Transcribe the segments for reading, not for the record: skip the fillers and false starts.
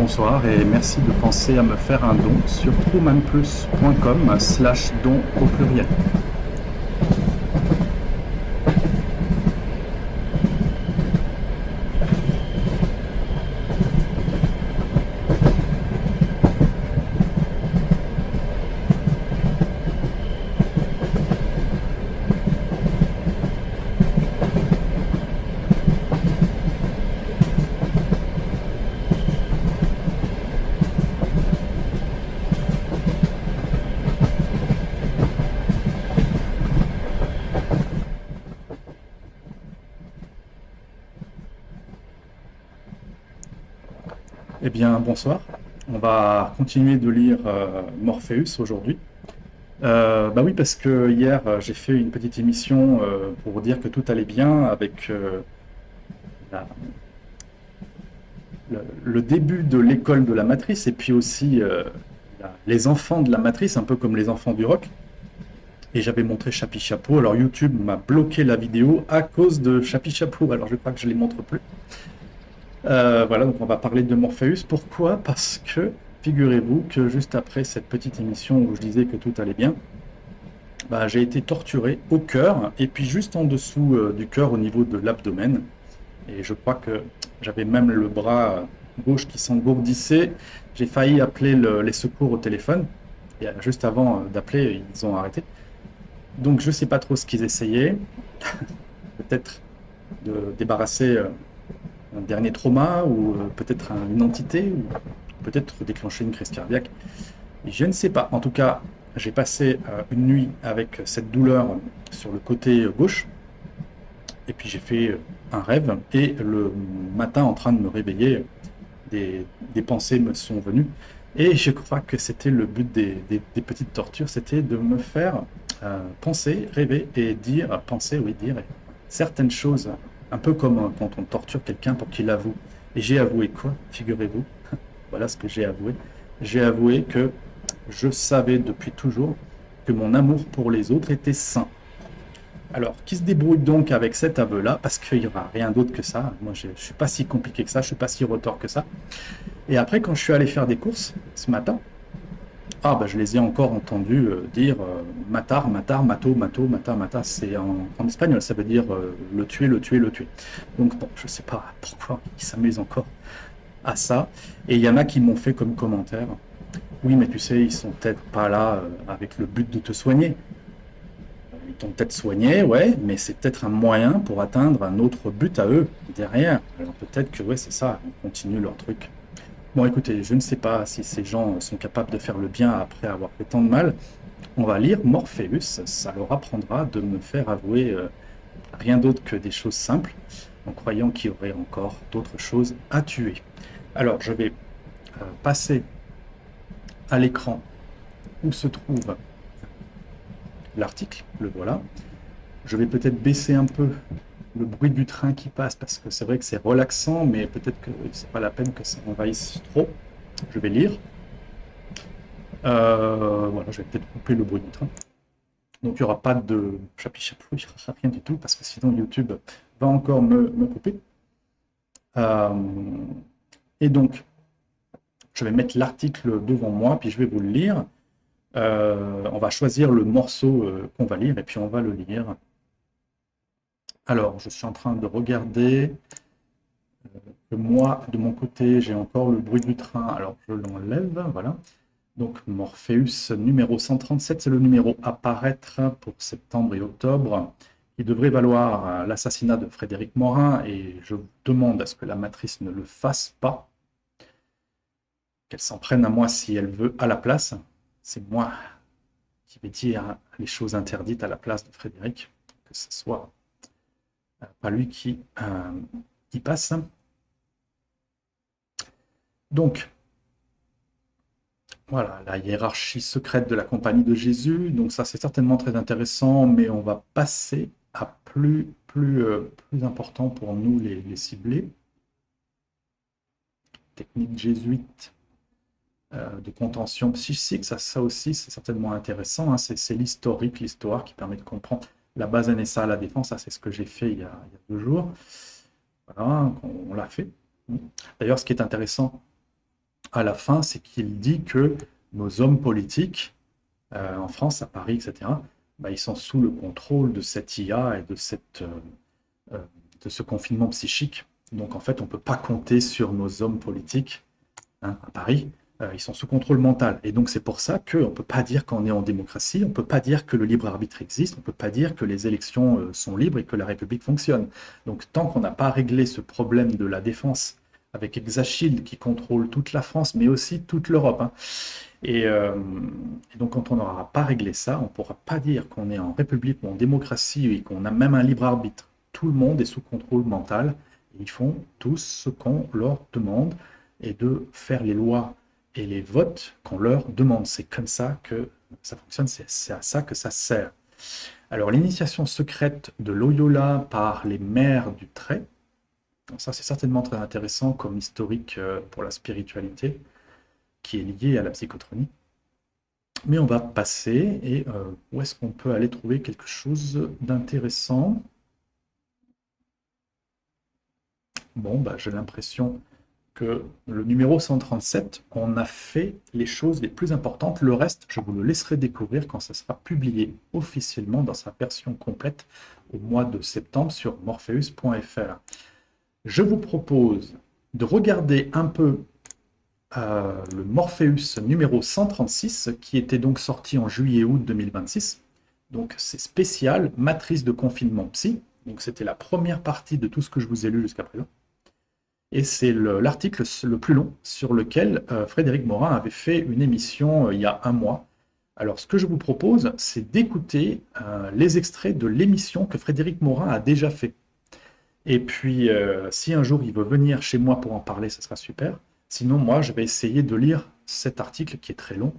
bonsoir et merci de penser à me faire un don sur trumanplus.com/don au pluriel. Eh bien, bonsoir. On va continuer de lire Morpheus aujourd'hui. Bah oui, parce que hier, j'ai fait une petite émission pour dire que tout allait bien avec la- le début de l'école de la matrice et puis aussi les enfants de la matrice, un peu comme les enfants du rock. Et j'avais montré Chapi Chapeau. Alors YouTube m'a bloqué la vidéo à cause de Chapi Chapeau. Alors je crois que je ne les montre plus. Voilà, donc on va parler de Morpheus. Pourquoi? Parce que figurez-vous que juste après cette petite émission où je disais que tout allait bien, bah, j'ai été torturé au cœur et puis juste en dessous du cœur au niveau de l'abdomen. Et je crois que j'avais même le bras gauche qui s'engourdissait. J'ai failli appeler les secours au téléphone. Et juste avant d'appeler, ils ont arrêté. Donc je ne sais pas trop ce qu'ils essayaient. Peut-être de débarrasser un dernier trauma ou peut-être une entité ou peut-être déclencher une crise cardiaque. Je ne sais pas. En tout cas, j'ai passé une nuit avec cette douleur sur le côté gauche et puis j'ai fait un rêve et le matin en train de me réveiller, des pensées me sont venues et je crois que c'était le but des petites tortures, c'était de me faire penser, rêver et dire, penser, oui, dire certaines choses, un peu comme quand on torture quelqu'un pour qu'il avoue. Et j'ai avoué quoi? Figurez-vous, voilà ce que j'ai avoué. J'ai avoué que je savais depuis toujours que mon amour pour les autres était sain. Alors, qui se débrouille donc avec cet aveu-là? Parce qu'il n'y aura rien d'autre que ça. Moi, je ne suis pas si compliqué que ça, je ne suis pas si retors que ça. Et après, quand je suis allé faire des courses ce matin, ah bah, je les ai encore entendus dire matar, matar, mato, mato, mata, mata. C'est en espagnol, ça veut dire le tuer, le tuer, le tuer. Donc bon, je ne sais pas pourquoi ils s'amusent encore à ça. Et il y en a qui m'ont fait comme commentaire, oui, mais tu sais, ils sont peut-être pas là avec le but de te soigner. Ils t'ont peut-être soigné, ouais, mais c'est peut-être un moyen pour atteindre un autre but à eux derrière. Alors peut-être que ouais, c'est ça, ils continuent leur truc. Bon, écoutez, je ne sais pas si ces gens sont capables de faire le bien après avoir fait tant de mal. On va lire Morpheus, ça leur apprendra de me faire avouer rien d'autre que des choses simples, en croyant qu'il y aurait encore d'autres choses à tuer. Alors, je vais passer à l'écran où se trouve l'article, le voilà. Je vais peut-être baisser un peu le bruit du train qui passe parce que c'est vrai que c'est relaxant, mais peut-être que c'est pas la peine que ça envahisse trop. Je vais lire. Voilà, je vais peut-être couper le bruit du train. Donc il n'y aura pas de chapi-chapou, il n'y aura rien du tout parce que sinon YouTube va encore me couper. Euh, et donc, je vais mettre l'article devant moi, puis je vais vous le lire. On va choisir le morceau qu'on va lire et puis on va le lire. Alors, je suis en train de regarder. Moi, de mon côté, j'ai encore le bruit du train. Alors, je l'enlève, voilà. Donc, Morpheus numéro 137, c'est le numéro à paraître pour septembre et octobre. Il devrait valoir l'assassinat de Frédéric Morin et je vous demande à ce que la matrice ne le fasse pas, qu'elle s'en prenne à moi si elle veut à la place. C'est moi qui vais dire les choses interdites à la place de Frédéric, que ce soit pas lui qui passe. Donc, voilà, la hiérarchie secrète de la compagnie de Jésus. Donc ça, c'est certainement très intéressant, mais on va passer à plus important pour nous les cibler. Technique jésuite de contention psychique, ça aussi, c'est certainement intéressant. Hein. C'est l'historique, l'histoire qui permet de comprendre la base NSA à la défense. Ça, c'est ce que j'ai fait il y a 2 jours. Voilà, on l'a fait. D'ailleurs, ce qui est intéressant, à la fin, c'est qu'il dit que nos hommes politiques, en France, à Paris, etc., bah, ils sont sous le contrôle de cette IA et euh, de ce confinement psychique. Donc en fait, on ne peut pas compter sur nos hommes politiques, hein, à Paris. Ils sont sous contrôle mental. Et donc c'est pour ça qu'on ne peut pas dire qu'on est en démocratie, on ne peut pas dire que le libre arbitre existe, on ne peut pas dire que les élections sont libres et que la République fonctionne. Donc tant qu'on n'a pas réglé ce problème de la défense avec Exashield qui contrôle toute la France, mais aussi toute l'Europe, hein, et donc, quand on n'aura pas réglé ça, on ne pourra pas dire qu'on est en république ou en démocratie et qu'on a même un libre arbitre. Tout le monde est sous contrôle mental. Et ils font tous ce qu'on leur demande et de faire les lois et les votes qu'on leur demande. C'est comme ça que ça fonctionne, c'est à ça que ça sert. Alors, l'initiation secrète de Loyola par les maires du Trait, ça c'est certainement très intéressant comme historique pour la spiritualité qui est liée à la psychotronie. Mais on va passer et où est-ce qu'on peut aller trouver quelque chose d'intéressant? Bon, bah, j'ai l'impression que le numéro 137, on a fait les choses les plus importantes. Le reste, je vous le laisserai découvrir quand ça sera publié officiellement dans sa version complète au mois de septembre sur morpheus.fr. Je vous propose de regarder un peu le Morpheus numéro 136, qui était donc sorti en juillet-août 2026. Donc c'est spécial, matrice de confinement psy. Donc c'était la première partie de tout ce que je vous ai lu jusqu'à présent. Et c'est l'article le plus long sur lequel Frédéric Morin avait fait une émission il y a un mois. Alors ce que je vous propose, c'est d'écouter les extraits de l'émission que Frédéric Morin a déjà fait. Et puis, si un jour il veut venir chez moi pour en parler, ça sera super. Sinon, moi, je vais essayer de lire cet article qui est très long,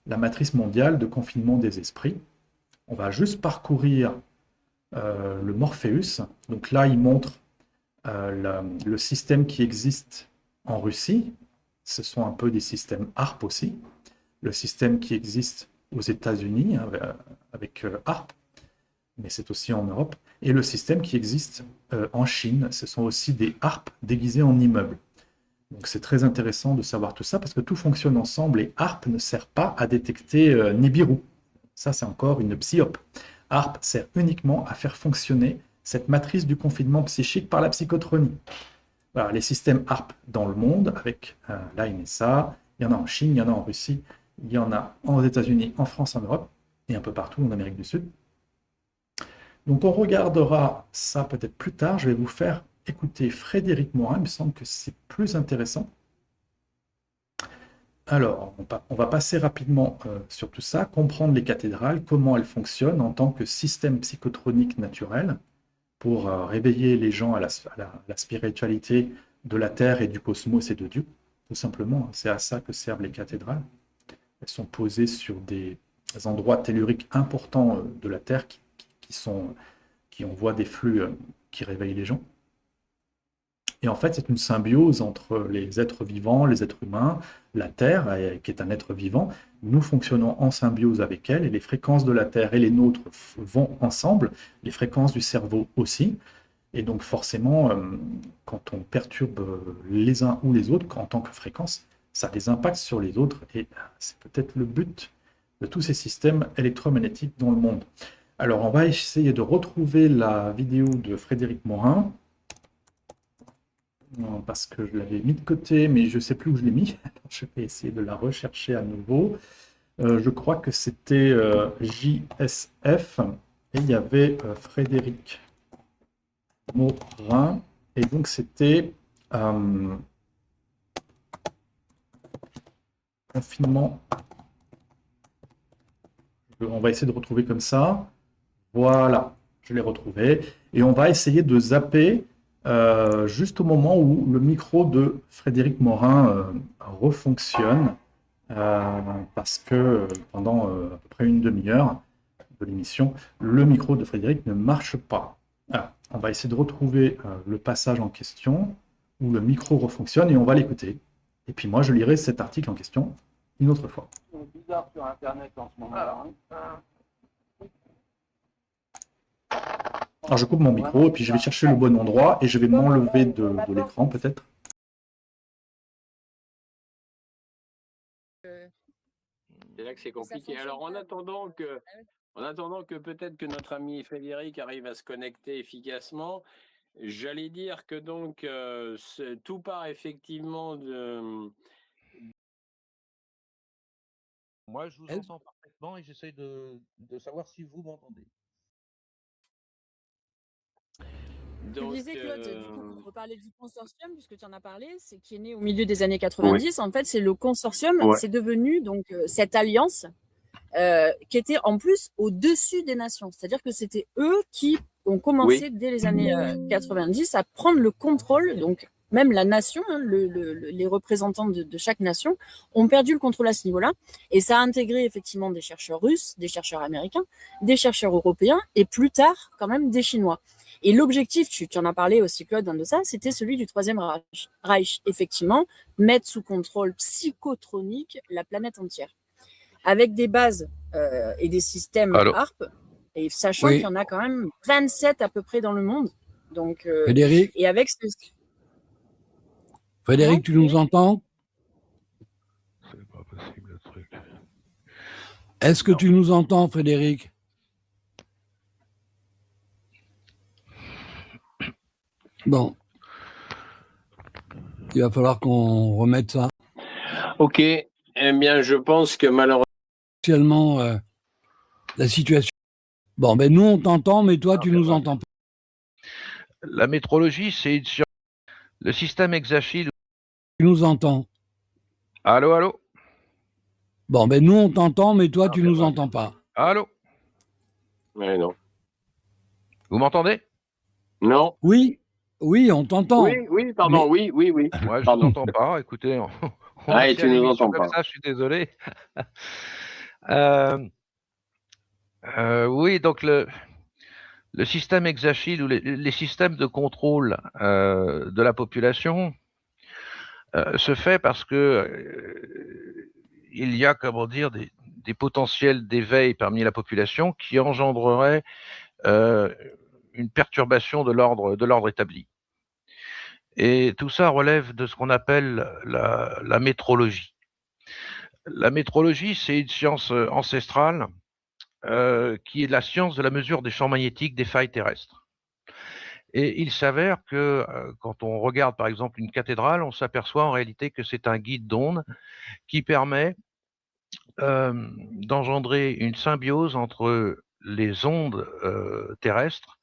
La matrice mondiale de confinement des esprits. On va juste parcourir le Morpheus. Donc là, il montre le système qui existe en Russie. Ce sont un peu des systèmes ARP aussi. Le système qui existe aux États-Unis avec ARP, mais c'est aussi en Europe. Et le système qui existe en Chine, ce sont aussi des ARP déguisés en immeubles. Donc c'est très intéressant de savoir tout ça parce que tout fonctionne ensemble et ARP ne sert pas à détecter Nibiru. Ça, c'est encore une psyop. ARP sert uniquement à faire fonctionner cette matrice du confinement psychique par la psychotronie. Voilà, les systèmes ARP dans le monde, avec la NSA, il y en a en Chine, il y en a en Russie, il y en a aux États-Unis, en France, en Europe et un peu partout en Amérique du Sud. Donc on regardera ça peut-être plus tard. Je vais vous faire écouter Frédéric Morin, il me semble que c'est plus intéressant. Alors, on va passer rapidement sur tout ça, comprendre les cathédrales, comment elles fonctionnent en tant que système psychotronique naturel pour réveiller les gens à la spiritualité de la Terre et du cosmos et de Dieu, tout simplement. C'est à ça que servent les cathédrales. Elles sont posées sur des endroits telluriques importants de la Terre qui envoient des flux qui réveillent les gens. Et en fait, c'est une symbiose entre les êtres vivants, les êtres humains, la Terre, qui est un être vivant. Nous fonctionnons en symbiose avec elle, et les fréquences de la Terre et les nôtres vont ensemble, les fréquences du cerveau aussi. Et donc forcément, quand on perturbe les uns ou les autres, en tant que fréquence, ça a des impacts sur les autres, et c'est peut-être le but de tous ces systèmes électromagnétiques dans le monde. Alors, on va essayer de retrouver la vidéo de Frédéric Morin, parce que je l'avais mis de côté, mais je ne sais plus où je l'ai mis. Alors, je vais essayer de la rechercher à nouveau. Je crois que c'était JSF, et il y avait Frédéric Morin, et donc c'était confinement. On va essayer de retrouver comme ça. Voilà, je l'ai retrouvé. Et on va essayer de zapper juste au moment où le micro de Frédéric Morin refonctionne. Parce que pendant à peu près une demi-heure de l'émission, le micro de Frédéric ne marche pas. Alors, on va essayer de retrouver le passage en question où le micro refonctionne et on va l'écouter. Et puis moi, je lirai cet article en question une autre fois. C'est bizarre sur Internet en ce moment. Alors je coupe mon micro et puis je vais chercher le bon endroit et je vais m'enlever de l'écran peut-être. C'est là que c'est que ça compliqué. fonctionne Alors, pas. en attendant que peut-être que notre ami Frédéric arrive à se connecter efficacement, j'allais dire que donc tout part effectivement de. Moi, je vous entends parfaitement et j'essaie de savoir si vous m'entendez. Tu Donc, disais, Claude, du coup, pour reparler du consortium, puisque tu en as parlé, c'est qui est né au milieu des années 90. En fait, c'est le consortium, Ouais. c'est devenu donc cette alliance qui était en plus au-dessus des nations. C'est-à-dire que c'était eux qui ont commencé dès les années 90 à prendre le contrôle, donc même la nation, hein, les représentants de chaque nation ont perdu le contrôle à ce niveau-là, et ça a intégré effectivement des chercheurs russes, des chercheurs américains, des chercheurs européens, et plus tard quand même des Chinois. Et l'objectif, tu en as parlé aussi Claude, de ça, c'était celui du Troisième Reich, effectivement, mettre sous contrôle psychotronique la planète entière, avec des bases et des systèmes HARP, et sachant qu'il y en a quand même 27 à peu près dans le monde. Donc, Frédéric, et avec Frédéric, tu nous entends? C'est pas possible le truc. Est-ce que tu nous entends, Frédéric? Bon. Il va falloir qu'on remette ça. Ok. Eh bien, je pense que malheureusement. Actuellement, la situation. Bon, ben nous, on t'entend, mais toi, tu nous entends pas. La métrologie, c'est une science. Le système Hexachil. Tu nous entends? Allô, allô? Bon, ben nous, on t'entend, mais toi, tu nous entends pas. Allô? Ouais, non. Vous m'entendez? Non. Oui, on t'entend. Oui, pardon, mais... oui. Moi, je ne t'entends pas. Écoutez, on et tu nous entends pas. Ça, je suis désolé. Oui, donc le système Hexachil ou les systèmes de contrôle de la population se fait parce que il y a, comment dire, des potentiels d'éveil parmi la population qui engendreraient une perturbation de l'ordre établi. Et tout ça relève de ce qu'on appelle la métrologie. La métrologie, c'est une science ancestrale qui est la science de la mesure des champs magnétiques des failles terrestres. Et il s'avère que quand on regarde par exemple une cathédrale, on s'aperçoit en réalité que c'est un guide d'onde qui permet d'engendrer une symbiose entre les ondes terrestres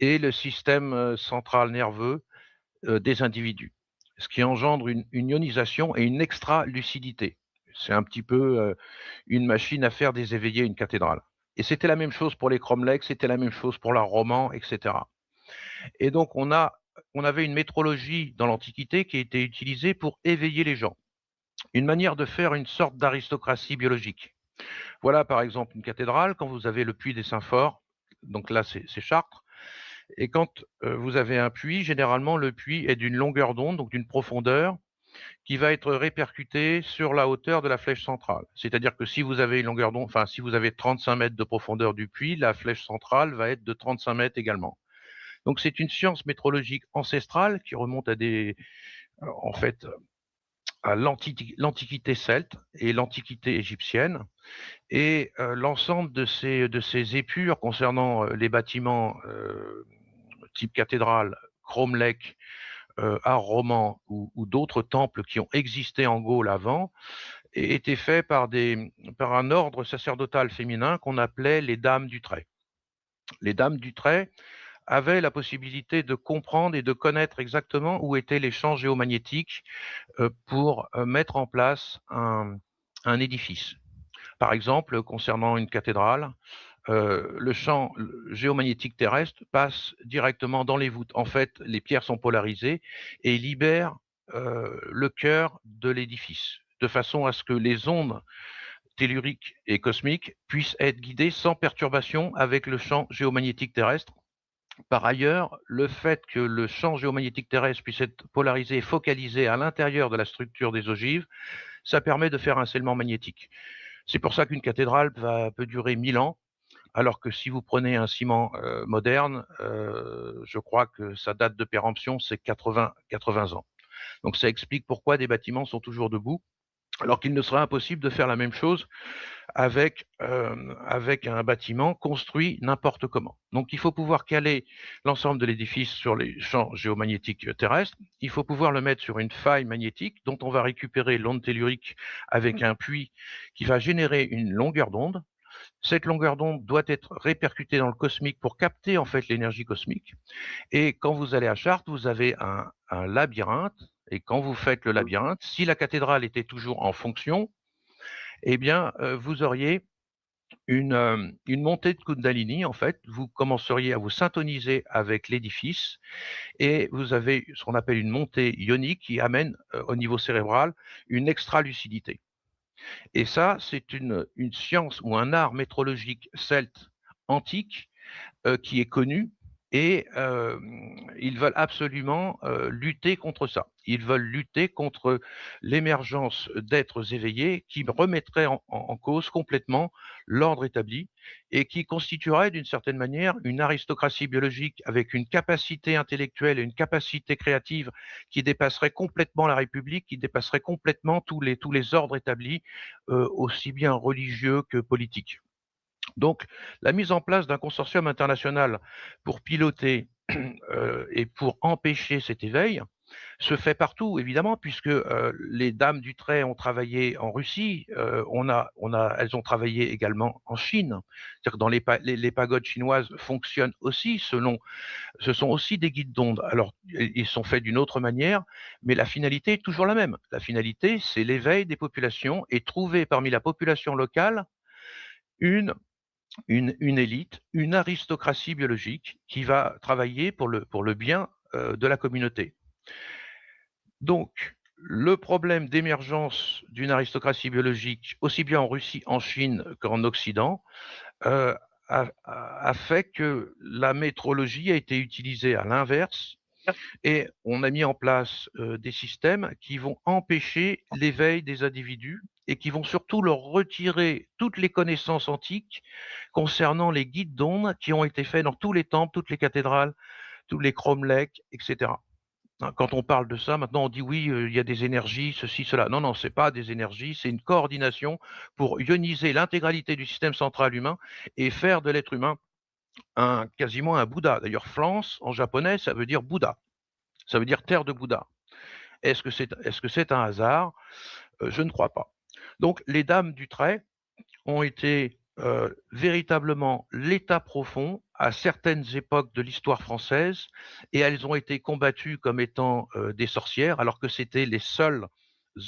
et le système central nerveux des individus, ce qui engendre une ionisation et une extra-lucidité. C'est un petit peu une machine à faire des éveillés, une cathédrale. Et c'était la même chose pour les cromlechs, c'était la même chose pour l'art roman, etc. Et donc on avait une métrologie dans l'Antiquité qui a été utilisée pour éveiller les gens. Une manière de faire une sorte d'aristocratie biologique. Voilà par exemple une cathédrale, quand vous avez le puits des Saints-Forts, donc là c'est Chartres, et quand vous avez un puits, généralement le puits est d'une longueur d'onde, donc d'une profondeur, qui va être répercutée sur la hauteur de la flèche centrale. C'est-à-dire que si vous avez une longueur d'onde, enfin si vous avez 35 mètres de profondeur du puits, la flèche centrale va être de 35 mètres également. Donc c'est une science métrologique ancestrale qui remonte à en fait, à l'Antiquité celte et l'Antiquité égyptienne. Et l'ensemble de ces épures concernant les bâtiments type cathédrale, cromlech, art roman ou d'autres temples qui ont existé en Gaule avant, étaient faits par un ordre sacerdotal féminin qu'on appelait les Dames du Trait. Les Dames du Trait avaient la possibilité de comprendre et de connaître exactement où étaient les champs géomagnétiques pour mettre en place un édifice. Par exemple, concernant une cathédrale, le champ géomagnétique terrestre passe directement dans les voûtes. En fait, les pierres sont polarisées et libèrent le cœur de l'édifice, de façon à ce que les ondes telluriques et cosmiques puissent être guidées sans perturbation avec le champ géomagnétique terrestre. Par ailleurs, le fait que le champ géomagnétique terrestre puisse être polarisé et focalisé à l'intérieur de la structure des ogives, ça permet de faire un scellement magnétique. C'est pour ça qu'une cathédrale peut durer 1000 ans, alors que si vous prenez un ciment moderne, je crois que sa date de péremption, c'est 80 ans. Donc ça explique pourquoi des bâtiments sont toujours debout, alors qu'il ne serait impossible de faire la même chose avec un bâtiment construit n'importe comment. Donc il faut pouvoir caler l'ensemble de l'édifice sur les champs géomagnétiques terrestres, il faut pouvoir le mettre sur une faille magnétique dont on va récupérer l'onde tellurique avec un puits qui va générer une longueur d'onde. Cette longueur d'onde doit être répercutée dans le cosmique pour capter en fait l'énergie cosmique. Et quand vous allez à Chartres, vous avez un labyrinthe. Et quand vous faites le labyrinthe, si la cathédrale était toujours en fonction, eh bien, vous auriez une montée de Kundalini, en fait. Vous commenceriez à vous syntoniser avec l'édifice et vous avez ce qu'on appelle une montée ionique qui amène au niveau cérébral une extra-lucidité. Et ça, c'est une science ou un art métrologique celte antique qui est connu et ils veulent absolument lutter contre ça. Ils veulent lutter contre l'émergence d'êtres éveillés qui remettraient en cause complètement l'ordre établi et qui constituerait d'une certaine manière une aristocratie biologique avec une capacité intellectuelle et une capacité créative qui dépasserait complètement la République, qui dépasserait complètement tous les ordres établis, aussi bien religieux que politiques. Donc, la mise en place d'un consortium international pour piloter et pour empêcher cet éveil se fait partout, évidemment, puisque les dames du trait ont travaillé en Russie, elles ont travaillé également en Chine. C'est-à-dire que dans les pagodes chinoises fonctionnent aussi ce sont aussi des guides d'onde. Alors, ils sont faits d'une autre manière, mais la finalité est toujours la même. La finalité, c'est l'éveil des populations et trouver parmi la population locale une élite, une aristocratie biologique qui va travailler pour le bien de la communauté. Donc, le problème d'émergence d'une aristocratie biologique, aussi bien en Russie, en Chine qu'en Occident, a fait que la métrologie a été utilisée à l'inverse et on a mis en place des systèmes qui vont empêcher l'éveil des individus et qui vont surtout leur retirer toutes les connaissances antiques concernant les guides d'onde qui ont été faits dans tous les temples, toutes les cathédrales, tous les cromlechs, etc. Quand on parle de ça, maintenant on dit oui, il y a des énergies, ceci, cela. Non, non, c'est pas des énergies, c'est une coordination pour ioniser l'intégralité du système central humain et faire de l'être humain quasiment un Bouddha. D'ailleurs, France, en japonais, ça veut dire Bouddha. Ça veut dire terre de Bouddha. Est-ce que c'est un hasard? Je ne crois pas. Donc, les dames du trait ont été véritablement l'état profond à certaines époques de l'histoire française et elles ont été combattues comme étant des sorcières alors que c'était les seuls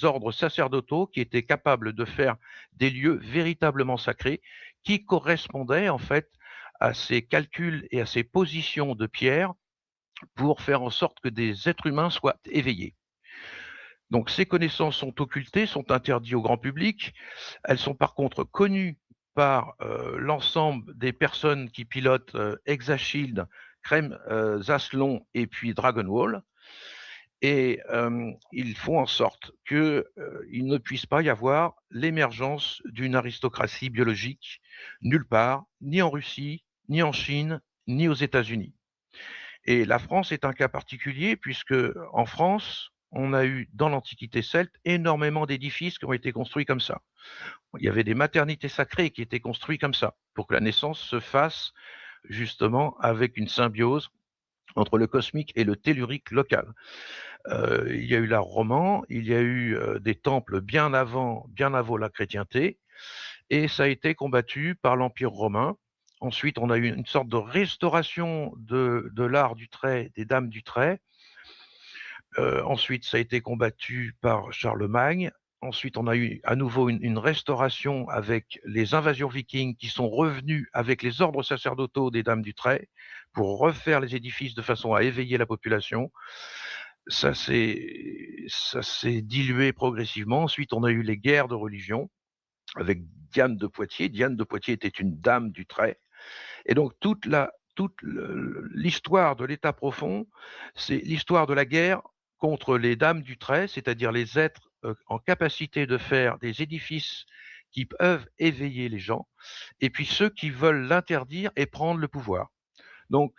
ordres sacerdotaux qui étaient capables de faire des lieux véritablement sacrés qui correspondaient en fait à ces calculs et à ces positions de pierre pour faire en sorte que des êtres humains soient éveillés. Donc ces connaissances sont occultées, sont interdites au grand public. Elles sont par contre connues par l'ensemble des personnes qui pilotent ExaShield, Crème Zaslon et puis Dragonwall. Et ils font en sorte qu'il ne puisse pas y avoir l'émergence d'une aristocratie biologique nulle part, ni en Russie, ni en Chine, ni aux États-Unis. Et la France est un cas particulier puisque en France, on a eu dans l'Antiquité celte énormément d'édifices qui ont été construits comme ça. Il y avait des maternités sacrées qui étaient construites comme ça pour que la naissance se fasse justement avec une symbiose entre le cosmique et le tellurique local. Il y a eu l'art roman, il y a eu des temples bien avant la chrétienté, et ça a été combattu par l'Empire romain. Ensuite, on a eu une sorte de restauration de l'art du trait, des dames du trait. Ensuite, ça a été combattu par Charlemagne. Ensuite, on a eu à nouveau une restauration avec les invasions vikings qui sont revenus avec les ordres sacerdotaux des dames du trait pour refaire les édifices de façon à éveiller la population. Ça s'est dilué progressivement. Ensuite, on a eu les guerres de religion avec Diane de Poitiers. Diane de Poitiers était une dame du trait. Et donc, toute l'histoire de l'état profond, c'est l'histoire de la guerre contre les dames du trait, c'est-à-dire les êtres en capacité de faire des édifices qui peuvent éveiller les gens, et puis ceux qui veulent l'interdire et prendre le pouvoir. Donc,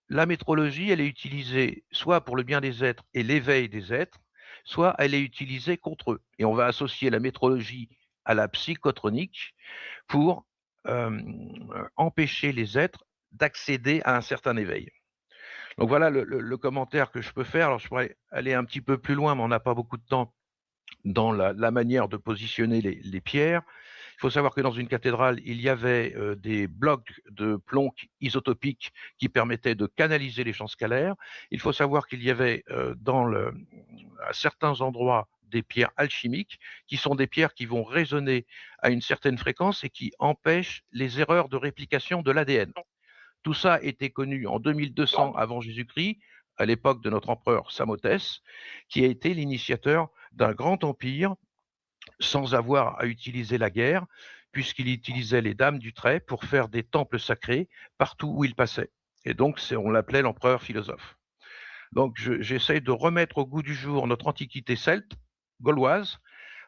la métrologie, elle est utilisée soit pour le bien des êtres et l'éveil des êtres, soit elle est utilisée contre eux. Et on va associer la métrologie à la psychotronique pour empêcher les êtres d'accéder à un certain éveil. Donc voilà le commentaire que je peux faire. Alors je pourrais aller un petit peu plus loin, mais on n'a pas beaucoup de temps dans la manière de positionner les pierres. Il faut savoir que dans une cathédrale, il y avait des blocs de plomb isotopiques qui permettaient de canaliser les champs scalaires. Il faut savoir qu'il y avait à certains endroits des pierres alchimiques, qui sont des pierres qui vont résonner à une certaine fréquence et qui empêchent les erreurs de réplication de l'ADN. Tout ça était connu en 2200 avant Jésus-Christ, à l'époque de notre empereur Samothès, qui a été l'initiateur d'un grand empire sans avoir à utiliser la guerre, puisqu'il utilisait les dames du trait pour faire des temples sacrés partout où il passait. Et donc, on l'appelait l'empereur philosophe. Donc, j'essaye de remettre au goût du jour notre antiquité celte, gauloise,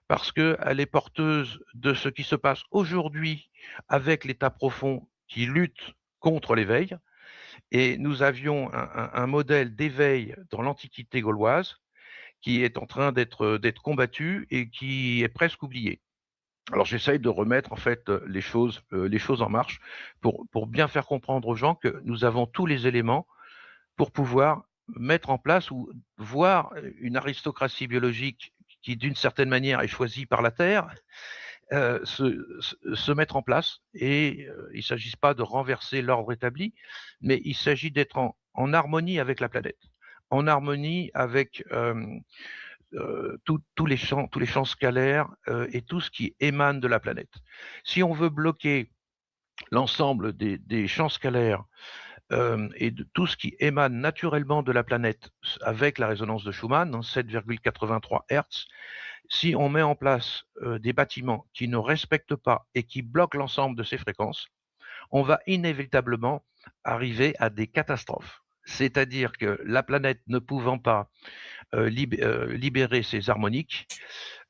parce qu'elle est porteuse de ce qui se passe aujourd'hui avec l'état profond qui lutte contre l'éveil. Et nous avions un modèle d'éveil dans l'antiquité gauloise qui est en train d'être combattu et qui est presque oublié. Alors j'essaye de remettre en fait les choses en marche pour bien faire comprendre aux gens que nous avons tous les éléments pour pouvoir mettre en place ou voir une aristocratie biologique qui d'une certaine manière est choisie par la Terre se mettre en place. Et il ne s'agit pas de renverser l'ordre établi, mais il s'agit d'être en harmonie avec la planète, en harmonie avec tous les champs scalaires et tout ce qui émane de la planète. Si on veut bloquer l'ensemble des champs scalaires et de tout ce qui émane naturellement de la planète avec la résonance de Schumann, 7,83 Hz, si on met en place des bâtiments qui ne respectent pas et qui bloquent l'ensemble de ces fréquences, on va inévitablement arriver à des catastrophes. C'est-à-dire que la planète ne pouvant pas libérer ses harmoniques,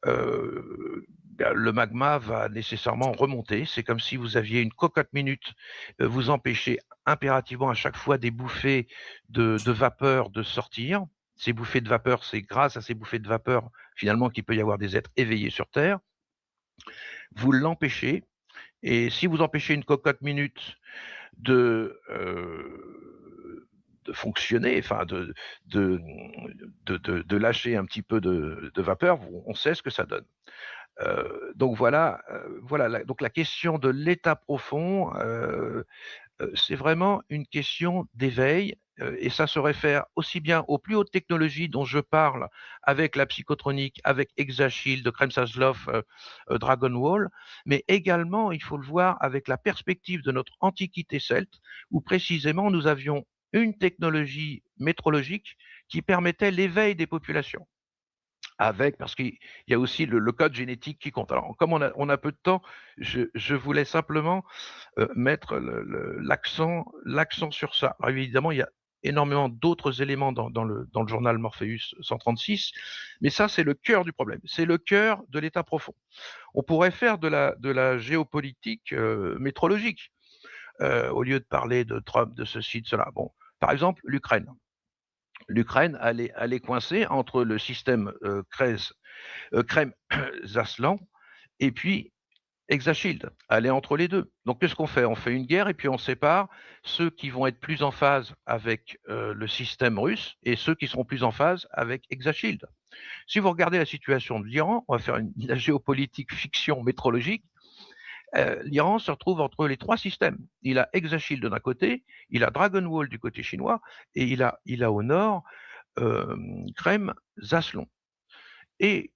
le magma va nécessairement remonter. C'est comme si vous aviez une cocotte minute, vous empêchez impérativement à chaque fois des bouffées de vapeur de sortir. Ces bouffées de vapeur, c'est grâce à ces bouffées de vapeur finalement qu'il peut y avoir des êtres éveillés sur Terre. Vous l'empêchez, et si vous empêchez une cocotte minute de fonctionner, enfin de lâcher un petit peu de vapeur, on sait ce que ça donne. Donc voilà, donc la question de l'état profond, c'est vraiment une question d'éveil, et ça se réfère aussi bien aux plus hautes technologies dont je parle avec la psychotronique, avec ExaShield, Kremsaslov, Dragonwall, mais également, il faut le voir avec la perspective de notre antiquité celte, où précisément nous avions une technologie métrologique qui permettait l'éveil des populations. Parce qu'il y a aussi le code génétique qui compte. Alors, comme on a peu de temps, je voulais simplement mettre l'accent sur ça. Alors, évidemment, il y a énormément d'autres éléments dans le journal Morpheus 136, mais ça, c'est le cœur du problème. C'est le cœur de l'état profond. On pourrait faire de la géopolitique métrologique au lieu de parler de Trump, de ceci, de cela. Bon, par exemple, l'Ukraine. L'Ukraine, elle est coincée entre le système Krem-Zaslan et puis ExaShield. Elle est entre les deux. Donc, qu'est-ce qu'on fait? On fait une guerre et puis on sépare ceux qui vont être plus en phase avec le système russe et ceux qui seront plus en phase avec ExaShield. Si vous regardez la situation de l'Iran, on va faire la géopolitique fiction métrologique. L'Iran se retrouve entre les trois systèmes. Il a ExaShield d'un côté, il a Dragonwall du côté chinois, et il a au nord Krem-Zaslan. Et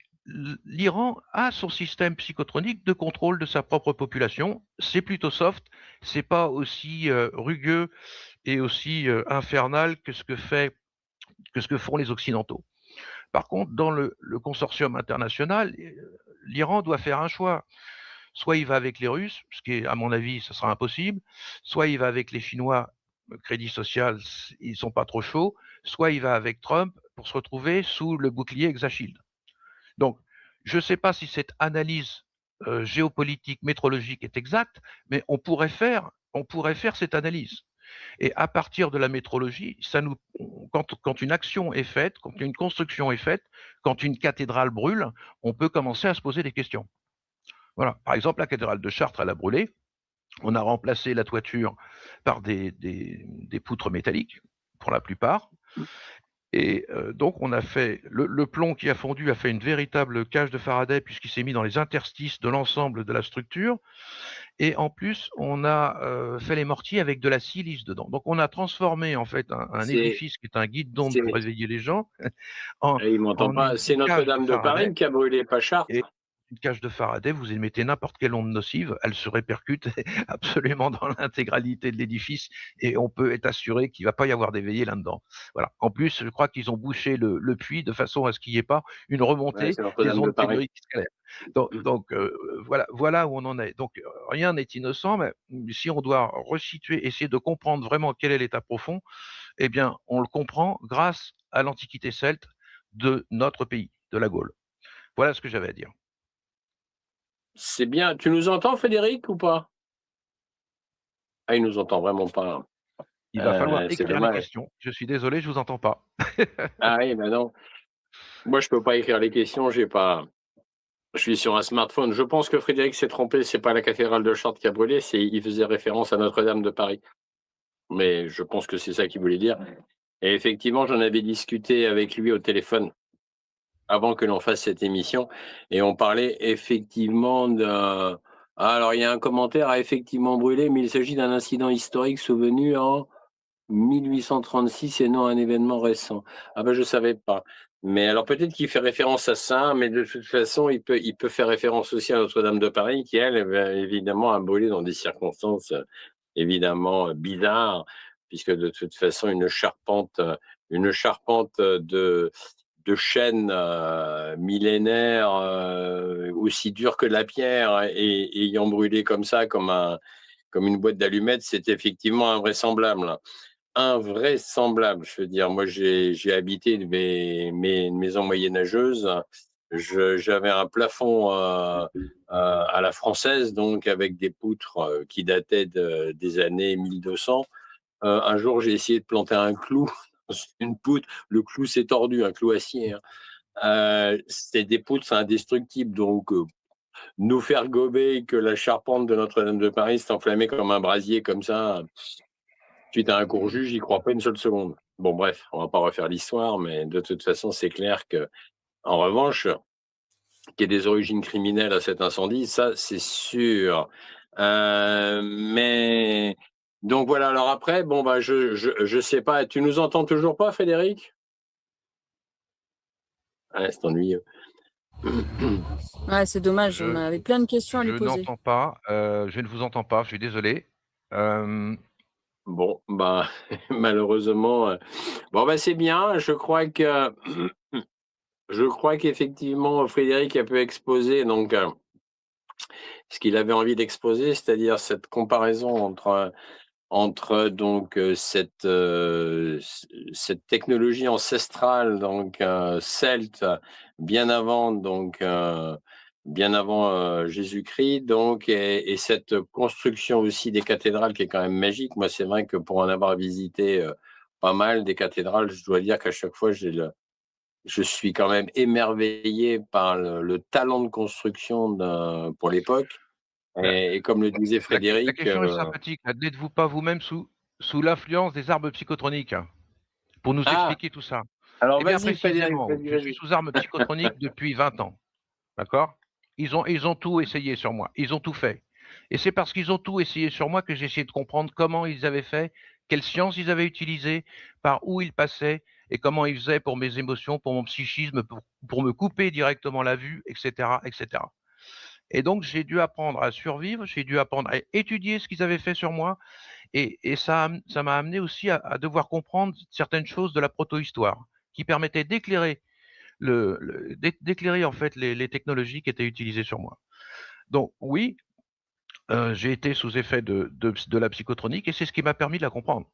l'Iran a son système psychotronique de contrôle de sa propre population. C'est plutôt soft, c'est pas aussi rugueux et aussi infernal que ce que font les Occidentaux. Par contre, dans le consortium international, l'Iran doit faire un choix. Soit il va avec les Russes, ce qui est, à mon avis, ce sera impossible, soit il va avec les Chinois, crédit social, ils sont pas trop chauds, soit il va avec Trump pour se retrouver sous le bouclier ExaShield. Donc, je ne sais pas si cette analyse géopolitique, métrologique est exacte, mais on pourrait faire cette analyse. Et à partir de la métrologie, quand une action est faite, quand une construction est faite, quand une cathédrale brûle, on peut commencer à se poser des questions. Voilà. Par exemple, la cathédrale de Chartres, elle a brûlé. On a remplacé la toiture par des poutres métalliques, pour la plupart. Et donc, on a fait le plomb qui a fondu a fait une véritable cage de Faraday puisqu'il s'est mis dans les interstices de l'ensemble de la structure. Et en plus, on a fait les mortiers avec de la silice dedans. Donc, on a transformé en fait un C'est, édifice qui est un guide d'onde c'est, pour réveiller les gens en, il m'entend en pas. C'est une cage de Notre-Dame de Paris Faraday. qui a brûlé, pas Et Chartres. une cage de Faraday, vous émettez n'importe quelle onde nocive, elle se répercute absolument dans l'intégralité de l'édifice et on peut être assuré qu'il ne va pas y avoir d'éveillé là-dedans. Voilà. En plus, je crois qu'ils ont bouché le puits de façon à ce qu'il n'y ait pas une Ouais, remontée c'est des Notre-Dame de ondes Paris. telluriques scalaires. Donc voilà où on en est. Donc rien n'est innocent, mais si on doit resituer, essayer de comprendre vraiment quel est l'état profond, eh bien, on le comprend grâce à l'Antiquité celte de notre pays, de la Gaule. Voilà ce que j'avais à dire. C'est bien. Tu nous entends, Frédéric, ou pas? Ah, il nous entend vraiment pas. Il va falloir C'est écrire les dommage. questions. Je suis désolé, je vous entends pas. Ah oui, ben non. Moi, je peux pas écrire les questions. Je suis sur un smartphone. Je pense que Frédéric s'est trompé. C'est pas la cathédrale de Chartres qui a brûlé. Il faisait référence à Notre-Dame de Paris. Mais je pense que c'est ça qu'il voulait dire. Et effectivement, j'en avais discuté avec lui au téléphone avant que l'on fasse cette émission. Et on parlait effectivement d'un. Ah, alors, il y a un commentaire a effectivement brûlé, mais il s'agit d'un incident historique survenu en 1836 et non un événement récent. Ah ben, je savais pas. Mais alors, peut-être qu'il fait référence à ça, mais de toute façon, il peut faire référence aussi à Notre-Dame de Paris, qui, elle, évidemment, a brûlé dans des circonstances évidemment bizarres, puisque de toute façon, une charpente de chêne millénaire, aussi dure que de la pierre, et ayant brûlé comme ça, comme une boîte d'allumettes, c'est effectivement invraisemblable. Invraisemblable, je veux dire. Moi, j'ai habité une maisons moyenâgeuses. J'avais un plafond à la française, donc avec des poutres qui dataient des années 1200. Un jour, j'ai essayé de planter un clou dans une poutre. Le clou s'est tordu, un clou acier, hein. C'était des poutres indestructibles, donc nous faire gober que la charpente de Notre-Dame de Paris s'est enflammée comme un brasier, comme ça, suite à un court jus, j'y crois pas une seule seconde. Bon, bref, on va pas refaire l'histoire, mais de toute façon, c'est clair que, en revanche, qu'il y ait des origines criminelles à cet incendie, ça, c'est sûr. Mais donc voilà. Alors après, bon bah, je sais pas. Tu nous entends toujours pas, Frédéric? Ah, c'est ennuyeux. Ouais, c'est dommage. On avait plein de questions à lui Je poser. n'entends pas. Je ne vous entends pas. Je suis désolé. Bon, bah malheureusement, bon bah c'est bien. Je crois qu'effectivement Frédéric a pu exposer donc ce qu'il avait envie d'exposer, c'est-à-dire cette comparaison entre donc cette technologie ancestrale, donc celte, bien avant Jésus-Christ, donc, et cette construction aussi des cathédrales qui est quand même magique. Moi, c'est vrai que pour en avoir visité pas mal des cathédrales, je dois dire qu'à chaque fois je suis quand même émerveillé par le talent de construction pour l'époque. Et comme le disait La Frédéric, question est sympathique. N'êtes-vous pas vous-même sous l'influence des arbres psychotroniques pour nous expliquer tout ça? alors Eh bien, vas-y Frédéric, précisément, je suis sous armes psychotroniques depuis 20 ans. D'accord? Ils ont tout essayé sur moi. Ils ont tout fait. Et c'est parce qu'ils ont tout essayé sur moi que j'ai essayé de comprendre comment ils avaient fait, quelle science ils avaient utilisée, par où ils passaient et comment ils faisaient pour mes émotions, pour mon psychisme, pour me couper directement la vue, etc., etc. Et donc, j'ai dû apprendre à survivre, j'ai dû apprendre à étudier ce qu'ils avaient fait sur moi, et ça m'a amené aussi à devoir comprendre certaines choses de la proto-histoire, qui permettaient d'éclairer d'éclairer en fait les technologies qui étaient utilisées sur moi. Donc oui, j'ai été sous effet de la psychotronique et c'est ce qui m'a permis de la comprendre.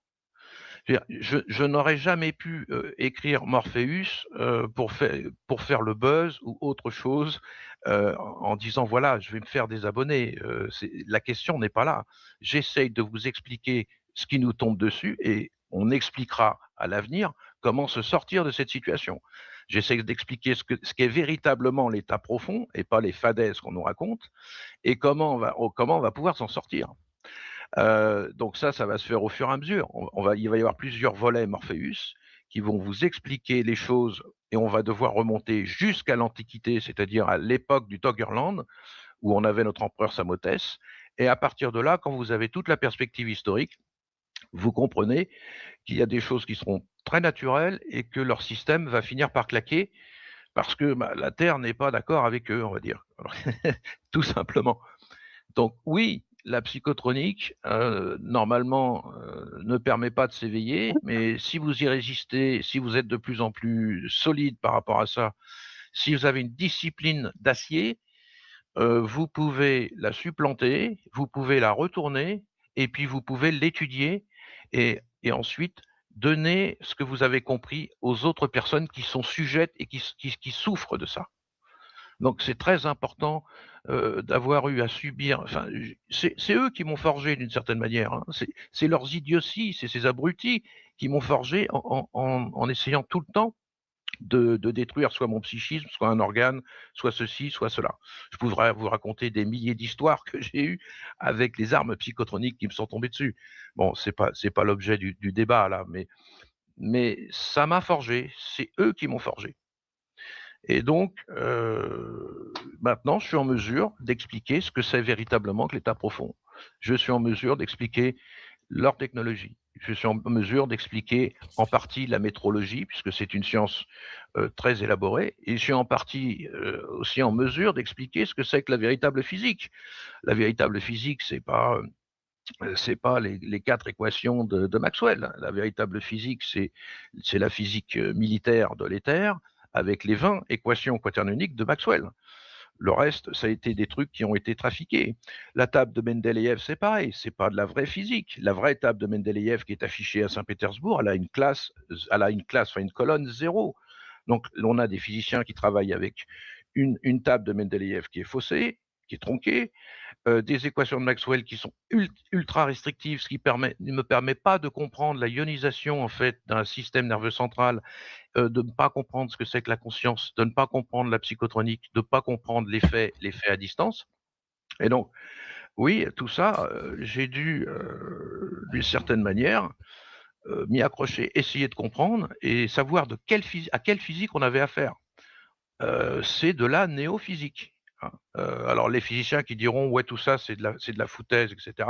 Je n'aurais jamais pu écrire Morpheus pour faire le buzz ou autre chose en disant voilà, je vais me faire des abonnés. La question n'est pas là. J'essaye de vous expliquer ce qui nous tombe dessus et on expliquera à l'avenir comment se sortir de cette situation. J'essaie d'expliquer ce qu'est véritablement l'état profond et pas les fadaises qu'on nous raconte et comment on va pouvoir s'en sortir. Donc ça va se faire au fur et à mesure. Il va y avoir plusieurs volets Morpheus qui vont vous expliquer les choses et on va devoir remonter jusqu'à l'Antiquité, c'est-à-dire à l'époque du Doggerland, où on avait notre empereur Samothès. Et à partir de là, quand vous avez toute la perspective historique, vous comprenez qu'il y a des choses qui seront très naturelles et que leur système va finir par claquer parce que la Terre n'est pas d'accord avec eux, on va dire. Tout simplement. Donc oui, la psychotronique, normalement, ne permet pas de s'éveiller, mais si vous y résistez, si vous êtes de plus en plus solide par rapport à ça, si vous avez une discipline d'acier, vous pouvez la supplanter, vous pouvez la retourner, et puis vous pouvez l'étudier, et ensuite donner ce que vous avez compris aux autres personnes qui sont sujettes et qui souffrent de ça. Donc c'est très important d'avoir eu à subir. Enfin, c'est eux qui m'ont forgé d'une certaine manière. Hein. C'est leurs idioties, c'est ces abrutis qui m'ont forgé en essayant tout le temps de détruire soit mon psychisme, soit un organe, soit ceci, soit cela. Je pourrais vous raconter des milliers d'histoires que j'ai eues avec les armes psychotroniques qui me sont tombées dessus. Bon, c'est pas l'objet du débat là, mais ça m'a forgé. C'est eux qui m'ont forgé. Et donc, maintenant, je suis en mesure d'expliquer ce que c'est véritablement que l'état profond. Je suis en mesure d'expliquer leur technologie. Je suis en mesure d'expliquer en partie la métrologie, puisque c'est une science très élaborée, et je suis en partie aussi en mesure d'expliquer ce que c'est que la véritable physique. La véritable physique, c'est pas les 4 équations de Maxwell. La véritable physique, c'est la physique militaire de l'éther, avec les 20 équations quaternioniques de Maxwell. Le reste, ça a été des trucs qui ont été trafiqués. La table de Mendeleïev, c'est pareil, c'est pas de la vraie physique. La vraie table de Mendeleïev qui est affichée à Saint-Pétersbourg, elle a une colonne 0. Donc, on a des physiciens qui travaillent avec une table de Mendeleïev qui est faussée, qui est tronquée, des équations de Maxwell qui sont ultra restrictives, ce qui ne me permet pas de comprendre la ionisation en fait d'un système nerveux central, de ne pas comprendre ce que c'est que la conscience, de ne pas comprendre la psychotronique, de ne pas comprendre l'effet à distance. Et donc, oui, tout ça, j'ai dû, d'une certaine manière, m'y accrocher, essayer de comprendre et savoir à quelle physique on avait affaire. C'est de la néophysique. Hein. Alors les physiciens qui diront ouais tout ça c'est de la foutaise, etc.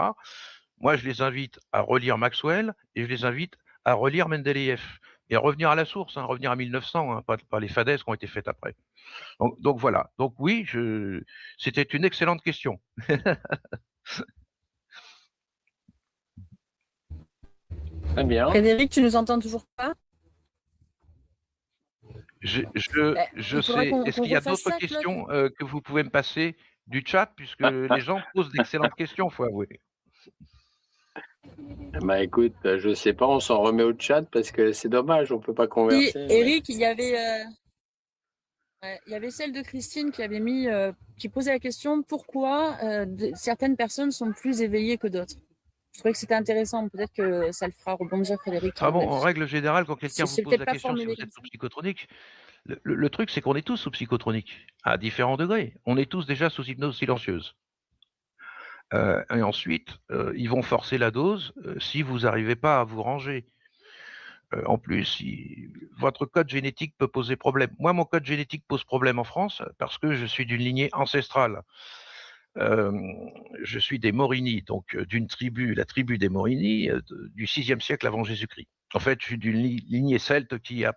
Moi je les invite à relire Maxwell et je les invite à relire Mendeleïev et à revenir à la source, hein, revenir à 1900, hein, pas les fadaises qui ont été faites après. Donc voilà. Donc oui, c'était une excellente question. Très bien. Frédéric, tu nous entends toujours pas? Je Il faudra sais. Est-ce qu'on qu'il y a refasse d'autres ça, Claude. questions que vous pouvez me passer du chat, puisque les gens posent d'excellentes questions, faut avouer. Bah écoute, je sais pas, on s'en remet au chat parce que c'est dommage, on peut pas Oui, converser. Eric, il y avait celle de Christine qui avait qui posait la question pourquoi certaines personnes sont plus éveillées que d'autres. Je trouvais que c'était intéressant. Peut-être que ça le fera rebondir, Frédéric. Ah bon, en règle générale, quand quelqu'un vous C'est pose peut-être la pas question si formulé vous comme êtes ça. sous psychotronique, le truc c'est qu'on est tous sous psychotronique, à différents degrés. On est tous déjà sous hypnose silencieuse. Et ensuite, ils vont forcer la dose si vous n'arrivez pas à vous ranger. En plus, votre code génétique peut poser problème. Moi, mon code génétique pose problème en France parce que je suis d'une lignée ancestrale. Je suis des Morini, donc d'une tribu, la tribu des Morini, du 6e siècle avant Jésus-Christ. En fait, je suis d'une lignée celte qui a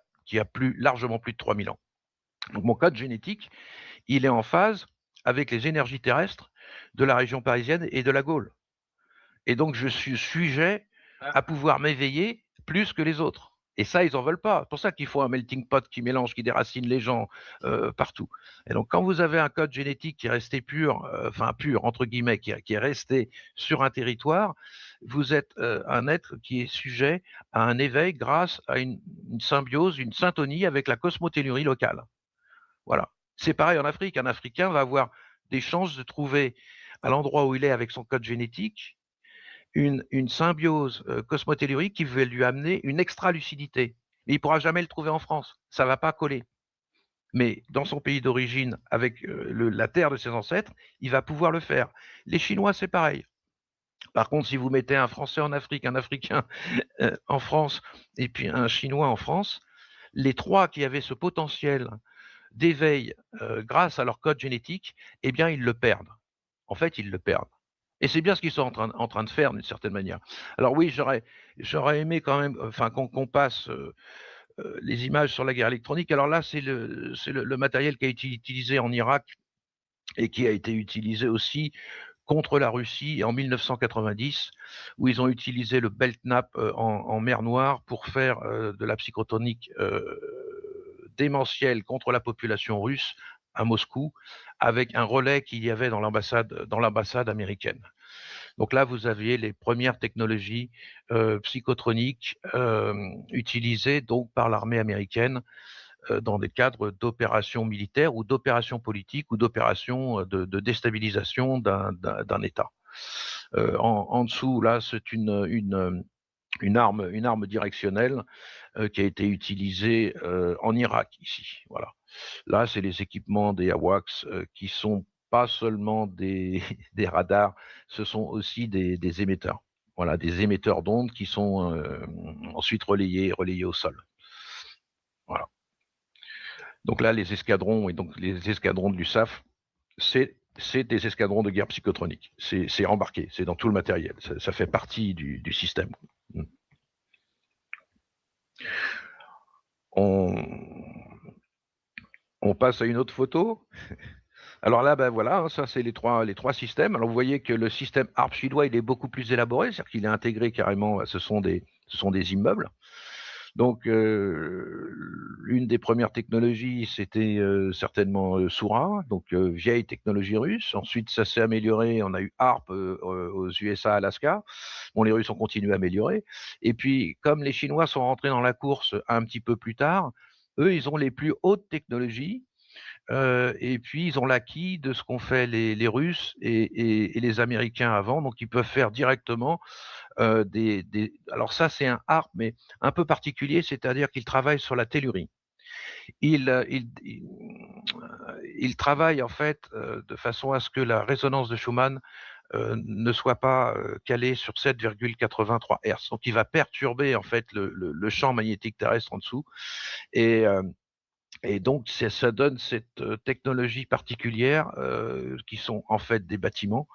largement plus de 3000 ans. Donc mon code génétique, il est en phase avec les énergies terrestres de la région parisienne et de la Gaule. Et donc je suis sujet à pouvoir m'éveiller plus que les autres. Et ça, ils n'en veulent pas. C'est pour ça qu'il faut un melting pot qui mélange, qui déracine les gens partout. Et donc, quand vous avez un code génétique qui est resté pur, pur, entre guillemets, qui est resté sur un territoire, vous êtes un être qui est sujet à un éveil grâce à une symbiose, une syntonie avec la cosmotellurie locale. Voilà. C'est pareil en Afrique. Un Africain va avoir des chances de trouver à l'endroit où il est avec son code génétique une symbiose cosmotellurique qui va lui amener une extra-lucidité. Mais il ne pourra jamais le trouver en France. Ça ne va pas coller. Mais dans son pays d'origine, avec la terre de ses ancêtres, il va pouvoir le faire. Les Chinois, c'est pareil. Par contre, si vous mettez un Français en Afrique, un Africain en France, et puis un Chinois en France, les trois qui avaient ce potentiel d'éveil grâce à leur code génétique, eh bien, ils le perdent. En fait, ils le perdent. Et c'est bien ce qu'ils sont en train de faire, d'une certaine manière. Alors oui, j'aurais aimé quand même qu'on passe les images sur la guerre électronique. Alors là, c'est le matériel qui a été utilisé en Irak et qui a été utilisé aussi contre la Russie en 1990, où ils ont utilisé le Belknap en mer Noire pour faire de la psychotronique démentielle contre la population russe à Moscou, avec un relais qu'il y avait dans l'ambassade américaine. Donc là, vous aviez les premières technologies psychotroniques utilisées donc par l'armée américaine dans des cadres d'opérations militaires ou d'opérations politiques ou d'opérations de déstabilisation d'un État. En dessous, là, c'est une arme directionnelle qui a été utilisée en Irak ici. Voilà. Là, c'est les équipements des AWACS qui sont pas seulement des radars, ce sont aussi des émetteurs. Voilà, des émetteurs d'ondes qui sont ensuite relayés au sol. Voilà. Donc là, les escadrons et donc les escadrons de l'USAF, c'est des escadrons de guerre psychotronique. C'est embarqué, c'est dans tout le matériel. Ça fait partie du système. On passe à une autre photo. Alors là, ben voilà, hein, ça c'est les trois systèmes. Alors vous voyez que le système ARP suédois, il est beaucoup plus élaboré, c'est-à-dire qu'il est intégré carrément, ce sont des immeubles. Donc, une des premières technologies, c'était certainement Soura, donc vieille technologie russe. Ensuite, ça s'est amélioré. On a eu ARP aux USA, Alaska. Bon, les Russes ont continué à améliorer. Et puis, comme les Chinois sont rentrés dans la course un petit peu plus tard, eux, ils ont les plus hautes technologies. Et puis, ils ont l'acquis de ce qu'ont fait les Russes et les Américains avant. Donc, ils peuvent faire directement alors ça, c'est un ARP, mais un peu particulier, c'est-à-dire qu'il travaille sur la tellurie. Il travaille en fait de façon à ce que la résonance de Schumann ne soit pas calée sur 7,83 Hz. Donc, il va perturber en fait le champ magnétique terrestre en dessous. Et donc, ça donne cette technologie particulière qui sont en fait des bâtiments,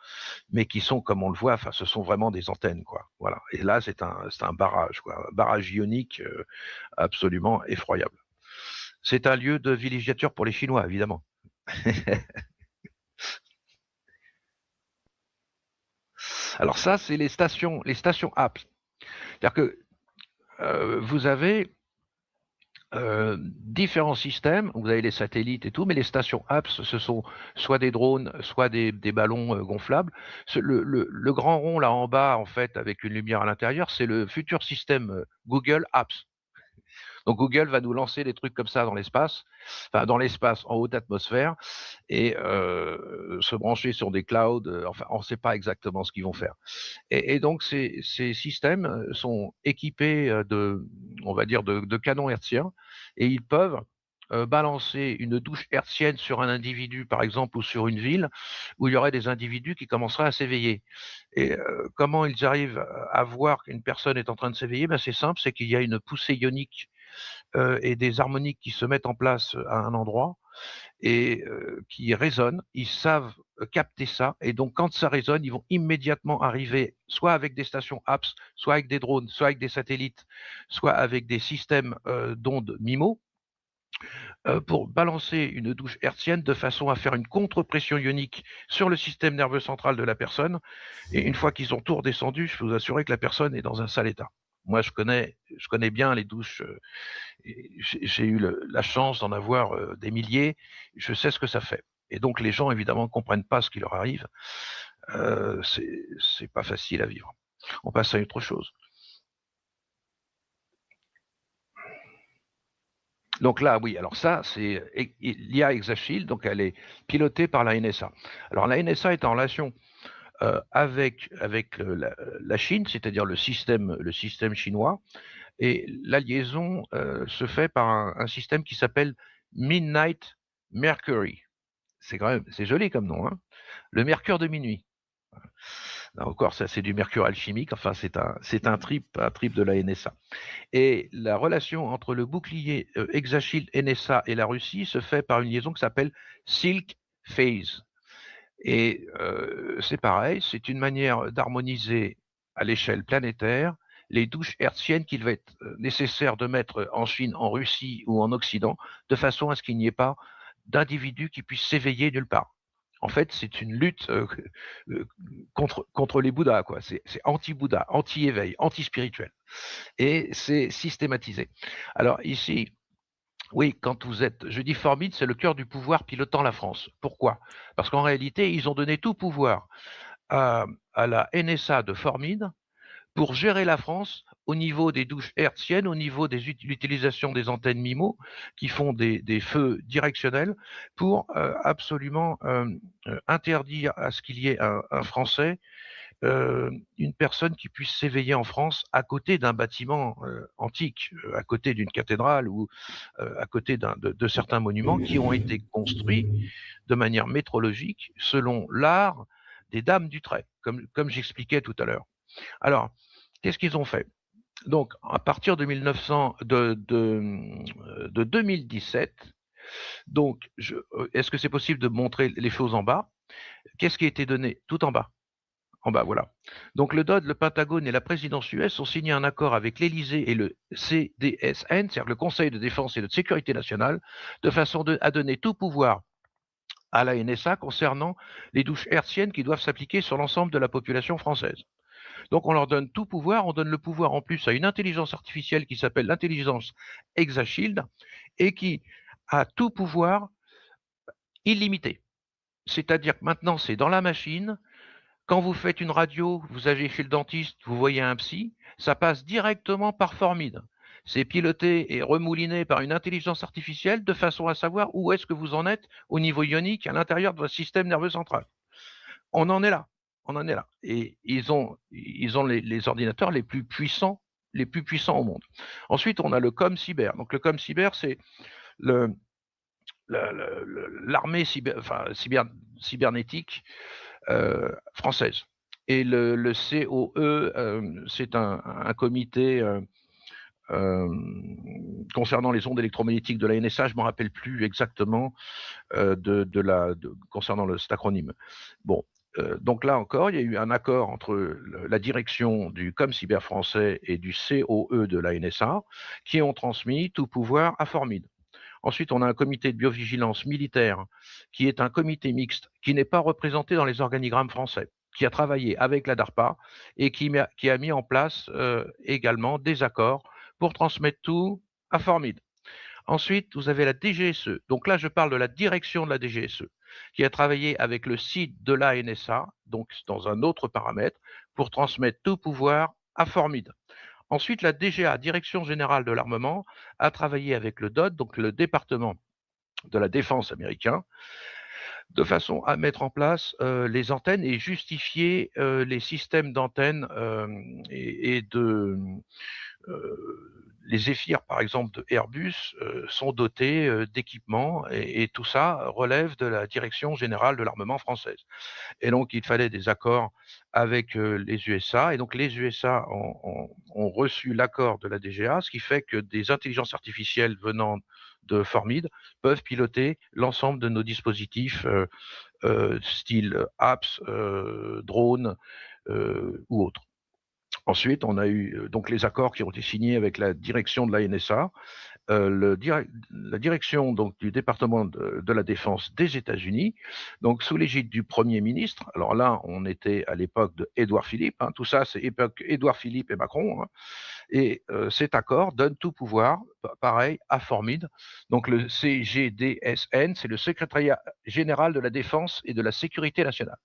mais qui sont, comme on le voit, ce sont vraiment des antennes, quoi. Voilà. Et là, c'est un barrage, quoi, un barrage ionique absolument effroyable. C'est un lieu de villégiature pour les Chinois, évidemment. Alors ça, c'est les stations APS. C'est-à-dire que vous avez différents systèmes, vous avez les satellites et tout, mais les stations APS, ce sont soit des drones, soit des ballons gonflables. Le grand rond là en bas, en fait, avec une lumière à l'intérieur, c'est le futur système Google APS. Donc Google va nous lancer des trucs comme ça dans l'espace, en haute atmosphère, et se brancher sur des clouds. Enfin, on ne sait pas exactement ce qu'ils vont faire. Et donc ces systèmes sont équipés on va dire, de canons hertziens, et ils peuvent balancer une douche hertzienne sur un individu, par exemple, ou sur une ville, où il y aurait des individus qui commenceraient à s'éveiller. Et comment ils arrivent à voir qu'une personne est en train de s'éveiller? Ben, c'est simple, c'est qu'il y a une poussée ionique et des harmoniques qui se mettent en place à un endroit et qui résonnent. Ils savent capter ça, et donc quand ça résonne, ils vont immédiatement arriver soit avec des stations APS, soit avec des drones, soit avec des satellites, soit avec des systèmes d'ondes MIMO, pour balancer une douche hertzienne de façon à faire une contre-pression ionique sur le système nerveux central de la personne. Et une fois qu'ils ont tout redescendu, je peux vous assurer que la personne est dans un sale état. Moi, je connais bien les douches. J'ai eu la chance d'en avoir des milliers. Je sais ce que ça fait. Et donc, les gens, évidemment, ne comprennent pas ce qui leur arrive. C'est pas facile à vivre. On passe à autre chose. Donc là, oui, alors ça, c'est l'IA Exashield, donc elle est pilotée par la NSA. Alors la NSA est en relation avec la Chine, c'est-à-dire le système chinois, et la liaison se fait par un système qui s'appelle Midnight Mercury. C'est joli comme nom, hein, le mercure de minuit. Là encore, ça c'est du mercure alchimique, enfin c'est un trip de la NSA. Et la relation entre le bouclier Exashield NSA et la Russie se fait par une liaison qui s'appelle Silk Phase. Et c'est pareil, c'est une manière d'harmoniser à l'échelle planétaire les douches hertziennes qu'il va être nécessaire de mettre en Chine, en Russie ou en Occident, de façon à ce qu'il n'y ait pas d'individus qui puissent s'éveiller nulle part. En fait, c'est une lutte contre les Bouddhas, quoi. C'est anti-Bouddha, anti-éveil, anti-spirituel. Et c'est systématisé. Alors ici, oui, quand vous êtes, je dis Formide, c'est le cœur du pouvoir pilotant la France. Pourquoi? Parce qu'en réalité, ils ont donné tout pouvoir à la NSA de Formide pour gérer la France au niveau des douches hertziennes, au niveau de l'utilisation des antennes MIMO qui font des feux directionnels pour absolument interdire à ce qu'il y ait un Français, une personne qui puisse s'éveiller en France à côté d'un bâtiment antique, à côté d'une cathédrale ou à côté de certains monuments qui ont été construits de manière métrologique selon l'art des dames du trait, comme j'expliquais tout à l'heure. Alors, qu'est-ce qu'ils ont fait? Donc, à partir de 2017, donc, est-ce que c'est possible de montrer les choses en bas? Qu'est-ce qui a été donné tout en bas? En bas, voilà. Donc, le DOD, le Pentagone et la présidence US ont signé un accord avec l'Élysée et le CDSN, c'est-à-dire le Conseil de défense et de sécurité nationale, de façon à donner tout pouvoir à la NSA concernant les douches hertziennes qui doivent s'appliquer sur l'ensemble de la population française. Donc on leur donne tout pouvoir, on donne le pouvoir en plus à une intelligence artificielle qui s'appelle l'intelligence Exashield et qui a tout pouvoir illimité. C'est-à-dire que maintenant c'est dans la machine, quand vous faites une radio, vous allez chez le dentiste, vous voyez un psy, ça passe directement par Formide. C'est piloté et remouliné par une intelligence artificielle de façon à savoir où est-ce que vous en êtes au niveau ionique à l'intérieur de votre système nerveux central. On en est là. On en est là. Et ils ont les ordinateurs les plus puissants au monde. Ensuite, on a le ComCyber. Donc le ComCyber, c'est l'armée cybernétique française. Et le COE, c'est un comité concernant les ondes électromagnétiques de la NSA, je ne me rappelle plus exactement concernant cet acronyme. Bon, donc là encore, il y a eu un accord entre la direction du ComCyber français et du COE de la NSA qui ont transmis tout pouvoir à Formide. Ensuite, on a un comité de biovigilance militaire qui est un comité mixte qui n'est pas représenté dans les organigrammes français, qui a travaillé avec la DARPA et qui a mis en place également des accords pour transmettre tout à Formide. Ensuite, vous avez la DGSE. Donc là, je parle de la direction de la DGSE, qui a travaillé avec le site de la NSA, donc dans un autre paramètre, pour transmettre tout pouvoir à Formide. Ensuite, la DGA, Direction Générale de l'Armement, a travaillé avec le DOD, donc le département de la défense américain, de façon à mettre en place les antennes et justifier les systèmes d'antennes les Zephyr, par exemple, de Airbus, sont dotés d'équipements et tout ça relève de la Direction Générale de l'Armement française. Et donc, il fallait des accords avec les USA. Et donc, les USA ont reçu l'accord de la DGA, ce qui fait que des intelligences artificielles venant de Formide peuvent piloter l'ensemble de nos dispositifs style apps, drones ou autres. Ensuite, on a eu donc les accords qui ont été signés avec la direction de la NSA, la direction donc du département de la défense des États-Unis, donc sous l'égide du Premier ministre. Alors là, on était à l'époque de Édouard Philippe, hein, tout ça c'est époque Édouard Philippe et Macron, hein, et cet accord donne tout pouvoir, pareil, à Formide. Donc le CGDSN, c'est le Secrétariat général de la défense et de la sécurité nationale.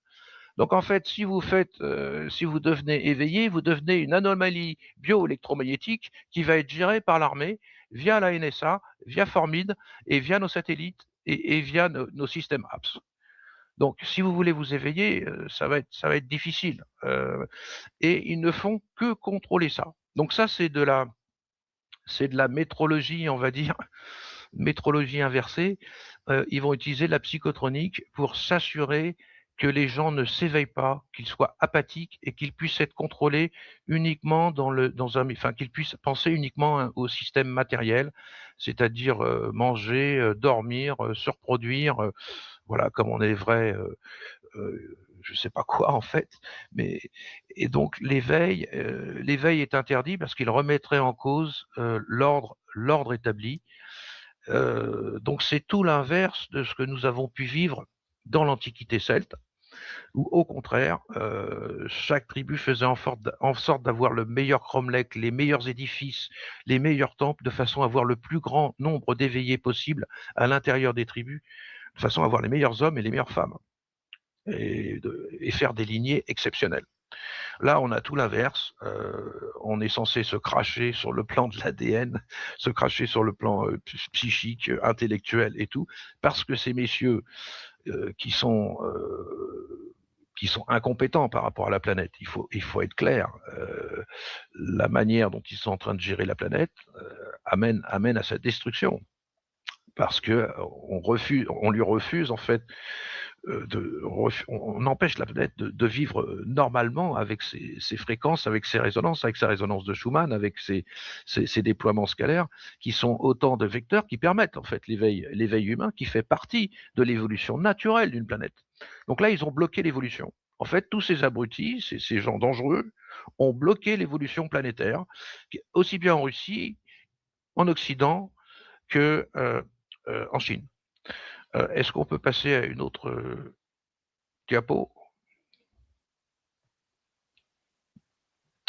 Donc en fait, si vous devenez éveillé, vous devenez une anomalie bioélectromagnétique qui va être gérée par l'armée via la NSA, via Formide et via nos satellites et via nos systèmes apps. Donc, si vous voulez vous éveiller, ça va être difficile. Et ils ne font que contrôler ça. Donc ça, c'est de la métrologie, on va dire, métrologie inversée. Ils vont utiliser la psychotronique pour s'assurer que les gens ne s'éveillent pas, qu'ils soient apathiques et qu'ils puissent être contrôlés uniquement qu'ils puissent penser uniquement au système matériel, c'est-à-dire manger, dormir, se reproduire, voilà, comme on est vrai. Je sais pas quoi en fait, mais et donc l'éveil est interdit parce qu'il remettrait en cause l'ordre établi. Donc c'est tout l'inverse de ce que nous avons pu vivre dans l'Antiquité celte, où au contraire, chaque tribu faisait en sorte d'avoir le meilleur cromlech, les meilleurs édifices, les meilleurs temples, de façon à avoir le plus grand nombre d'éveillés possible à l'intérieur des tribus, de façon à avoir les meilleurs hommes et les meilleures femmes, et faire des lignées exceptionnelles. Là, on a tout l'inverse. On est censé se cracher sur le plan de l'ADN, se cracher sur le plan psychique, intellectuel et tout, parce que ces messieurs qui sont incompétents par rapport à la planète. Il faut être clair. La manière dont ils sont en train de gérer la planète amène à sa destruction, parce que on lui refuse en fait. On empêche la planète de vivre normalement avec ses fréquences, avec ses résonances, avec sa résonance de Schumann, avec ses déploiements scalaires, qui sont autant de vecteurs qui permettent en fait l'éveil humain, qui fait partie de l'évolution naturelle d'une planète. Donc là, ils ont bloqué l'évolution. En fait, tous ces abrutis, ces gens dangereux, ont bloqué l'évolution planétaire, aussi bien en Russie, en Occident, que en Chine. Est-ce qu'on peut passer à une autre diapo?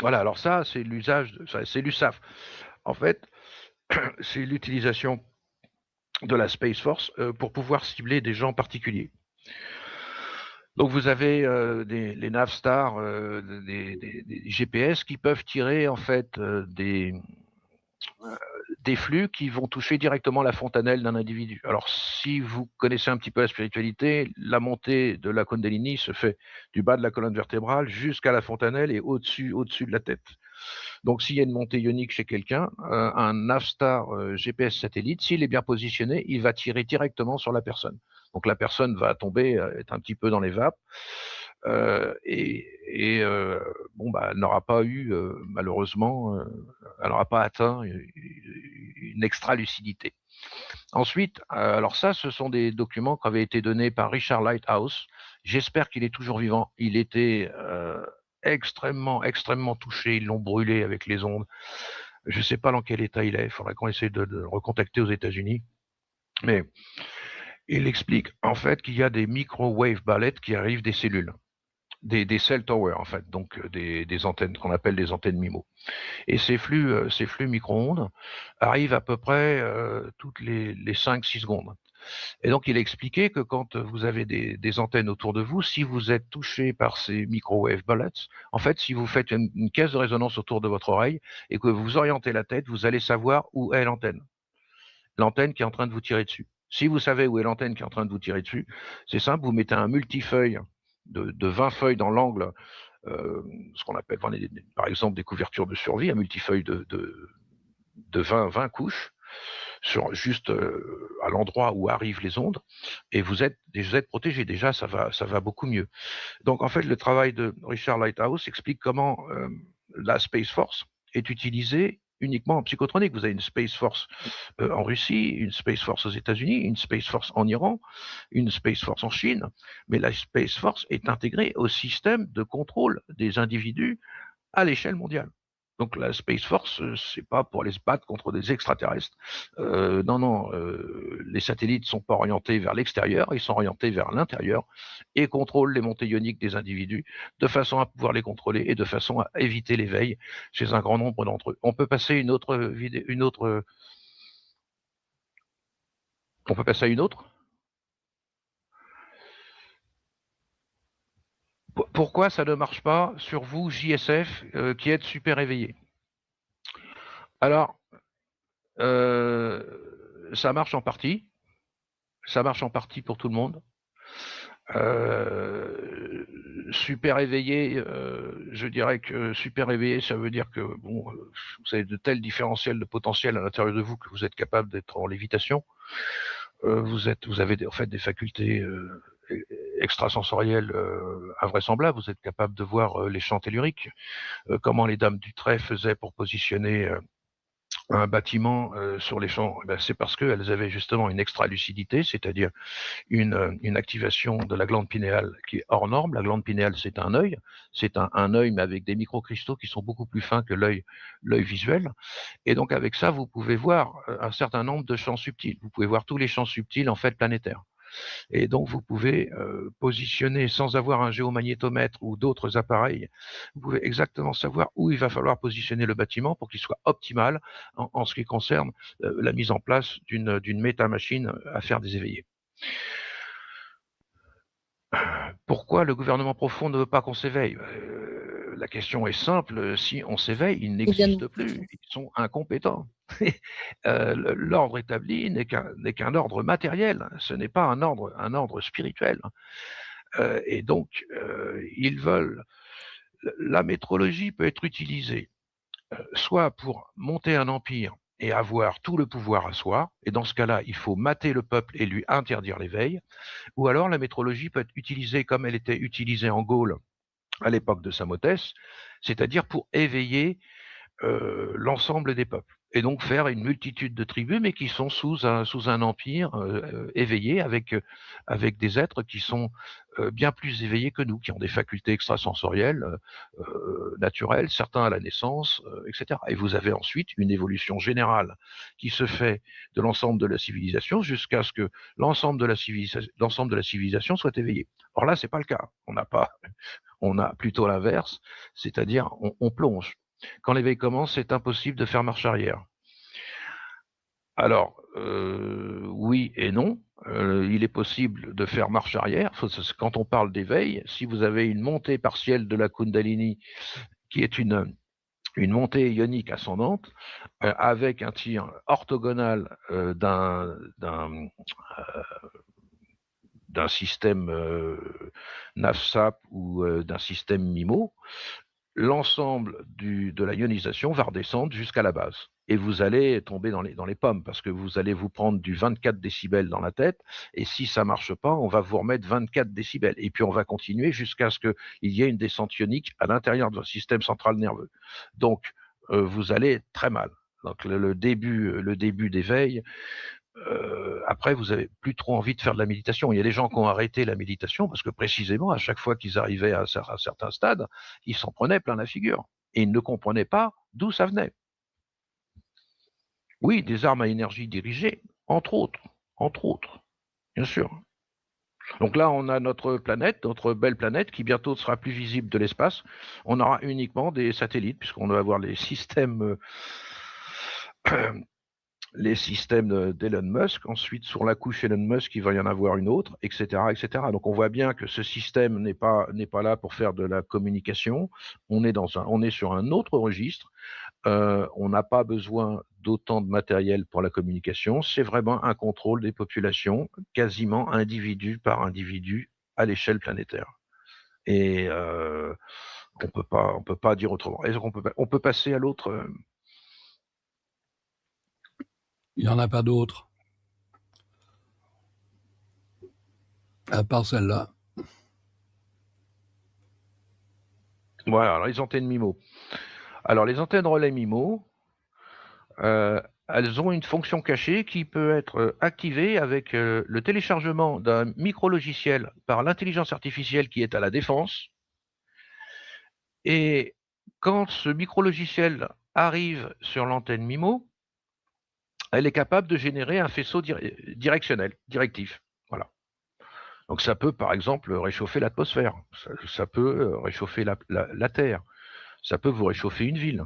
Voilà, alors ça, c'est l'usage, c'est l'USAF. En fait, c'est l'utilisation de la Space Force pour pouvoir cibler des gens particuliers. Donc vous avez les Navstar, des GPS qui peuvent tirer en fait des flux qui vont toucher directement la fontanelle d'un individu. Alors, si vous connaissez un petit peu la spiritualité, la montée de la Kundalini se fait du bas de la colonne vertébrale jusqu'à la fontanelle et au-dessus de la tête. Donc, s'il y a une montée ionique chez quelqu'un, un Navstar GPS satellite, s'il est bien positionné, il va tirer directement sur la personne. Donc, la personne va tomber, être un petit peu dans les vapes. Elle n'aura pas eu, malheureusement, elle n'aura pas atteint une extra-lucidité. Ensuite, alors ça, ce sont des documents qui avaient été donnés par Richard Lighthouse. J'espère qu'il est toujours vivant. Il était extrêmement touché. Ils l'ont brûlé avec les ondes. Je ne sais pas dans quel état il est. Il faudrait qu'on essaie de le recontacter aux États-Unis. Mais il explique en fait qu'il y a des microwave ballets qui arrivent des cellules. Des cell towers en fait, donc des antennes qu'on appelle des antennes MIMO. Et ces flux micro-ondes arrivent à peu près toutes les 5-6 secondes. Et donc il a expliqué que quand vous avez des antennes autour de vous, si vous êtes touché par ces microwave bullets, en fait, si vous faites une caisse de résonance autour de votre oreille et que vous orientez la tête, vous allez savoir où est l'antenne qui est en train de vous tirer dessus. Si vous savez où est l'antenne qui est en train de vous tirer dessus, c'est simple, vous mettez un multifeuille de 20 feuilles dans l'angle, ce qu'on appelle par exemple des couvertures de survie, un multifeuille de 20 couches, juste à l'endroit où arrivent les ondes, et vous êtes protégé. Déjà, ça va beaucoup mieux. Donc en fait, le travail de Richard Lighthouse explique comment la Space Force est utilisée uniquement en psychotronique. Vous avez une Space Force en Russie, une Space Force aux États-Unis, une Space Force en Iran, une Space Force en Chine, mais la Space Force est intégrée au système de contrôle des individus à l'échelle mondiale. Donc la Space Force, c'est pas pour aller se battre contre des extraterrestres. Non, les satellites sont pas orientés vers l'extérieur, ils sont orientés vers l'intérieur et contrôlent les montées ioniques des individus de façon à pouvoir les contrôler et de façon à éviter l'éveil chez un grand nombre d'entre eux. On peut passer une autre vidéo, on peut passer à une autre. Pourquoi ça ne marche pas sur vous, JSF, qui êtes super éveillé? Alors, ça marche en partie. Ça marche en partie pour tout le monde. Super éveillé, je dirais que super éveillé, ça veut dire que bon, vous avez de tels différentiels de potentiel à l'intérieur de vous que vous êtes capable d'être en lévitation. Vous avez en fait des facultés extrasensorielles invraisemblables. Vous êtes capable de voir les champs telluriques, comment les dames du trait faisaient pour positionner un bâtiment sur les champs. C'est parce qu'elles avaient justement une extra-lucidité, c'est-à-dire une activation de la glande pinéale qui est hors norme. La glande pinéale, c'est un œil. C'est un œil, mais avec des microcristaux qui sont beaucoup plus fins que l'œil visuel. Et donc, avec ça, vous pouvez voir un certain nombre de champs subtils. Vous pouvez voir tous les champs subtils, en fait, planétaires. Et donc, vous pouvez positionner, sans avoir un géomagnétomètre ou d'autres appareils, vous pouvez exactement savoir où il va falloir positionner le bâtiment pour qu'il soit optimal en ce qui concerne la mise en place d'une méta-machine à faire des éveillés. Pourquoi le gouvernement profond ne veut pas qu'on s'éveille? La question est simple, si on s'éveille, ils n'existent plus, ils sont incompétents. L'ordre établi n'est qu'un ordre matériel, ce n'est pas un ordre spirituel. Et donc, ils veulent... La métrologie peut être utilisée soit pour monter un empire et avoir tout le pouvoir à soi, et dans ce cas-là, il faut mater le peuple et lui interdire l'éveil, ou alors la métrologie peut être utilisée comme elle était utilisée en Gaule à l'époque de Samotès, c'est-à-dire pour éveiller l'ensemble des peuples, et donc faire une multitude de tribus, mais qui sont sous un empire éveillé, avec des êtres qui sont bien plus éveillés que nous, qui ont des facultés extrasensorielles naturelles, certains à la naissance, etc. Et vous avez ensuite une évolution générale qui se fait de l'ensemble de la civilisation jusqu'à ce que l'ensemble de la civilisation soit éveillé. Or là, c'est pas le cas. On a plutôt l'inverse, c'est-à-dire on plonge. Quand l'éveil commence, c'est impossible de faire marche arrière. Alors, oui et non. Il est possible de faire marche arrière. Quand on parle d'éveil, si vous avez une montée partielle de la Kundalini, qui est une montée ionique ascendante, avec un tir orthogonal d'un système NAFSAP ou d'un système MIMO, l'ensemble de la ionisation va redescendre jusqu'à la base. Et vous allez tomber dans les pommes, parce que vous allez vous prendre du 24 décibels dans la tête, et si ça marche pas, on va vous remettre 24 décibels. Et puis on va continuer jusqu'à ce qu'il y ait une descente ionique à l'intérieur de votre système central nerveux. Donc, vous allez très mal. Donc le début d'éveil, après, vous avez plus trop envie de faire de la méditation. Il y a des gens qui ont arrêté la méditation parce que précisément, à chaque fois qu'ils arrivaient à un certain stade, ils s'en prenaient plein la figure. Et ils ne comprenaient pas d'où ça venait. Oui, des armes à énergie dirigée, entre autres, bien sûr. Donc là, on a notre belle planète, qui bientôt sera plus visible de l'espace. On aura uniquement des satellites, puisqu'on va avoir les systèmes d'Elon Musk. Ensuite, sur la couche Elon Musk, il va y en avoir une autre, etc., etc. Donc, on voit bien que ce système n'est pas là pour faire de la communication. On est sur un autre registre. On n'a pas besoin d'autant de matériel pour la communication. C'est vraiment un contrôle des populations, quasiment individu par individu, à l'échelle planétaire. Et on peut pas dire autrement. Et donc on peut passer à l'autre. Il n'y en a pas d'autres. À part celle-là. Voilà, alors les antennes MIMO. Alors les antennes relais MIMO, elles ont une fonction cachée qui peut être activée avec le téléchargement d'un micro-logiciel par l'intelligence artificielle qui est à la Défense. Et quand ce micro-logiciel arrive sur l'antenne MIMO, elle est capable de générer un faisceau directionnel, directif. Voilà. Donc ça peut, par exemple, réchauffer l'atmosphère. Ça peut réchauffer la Terre. Ça peut vous réchauffer une ville.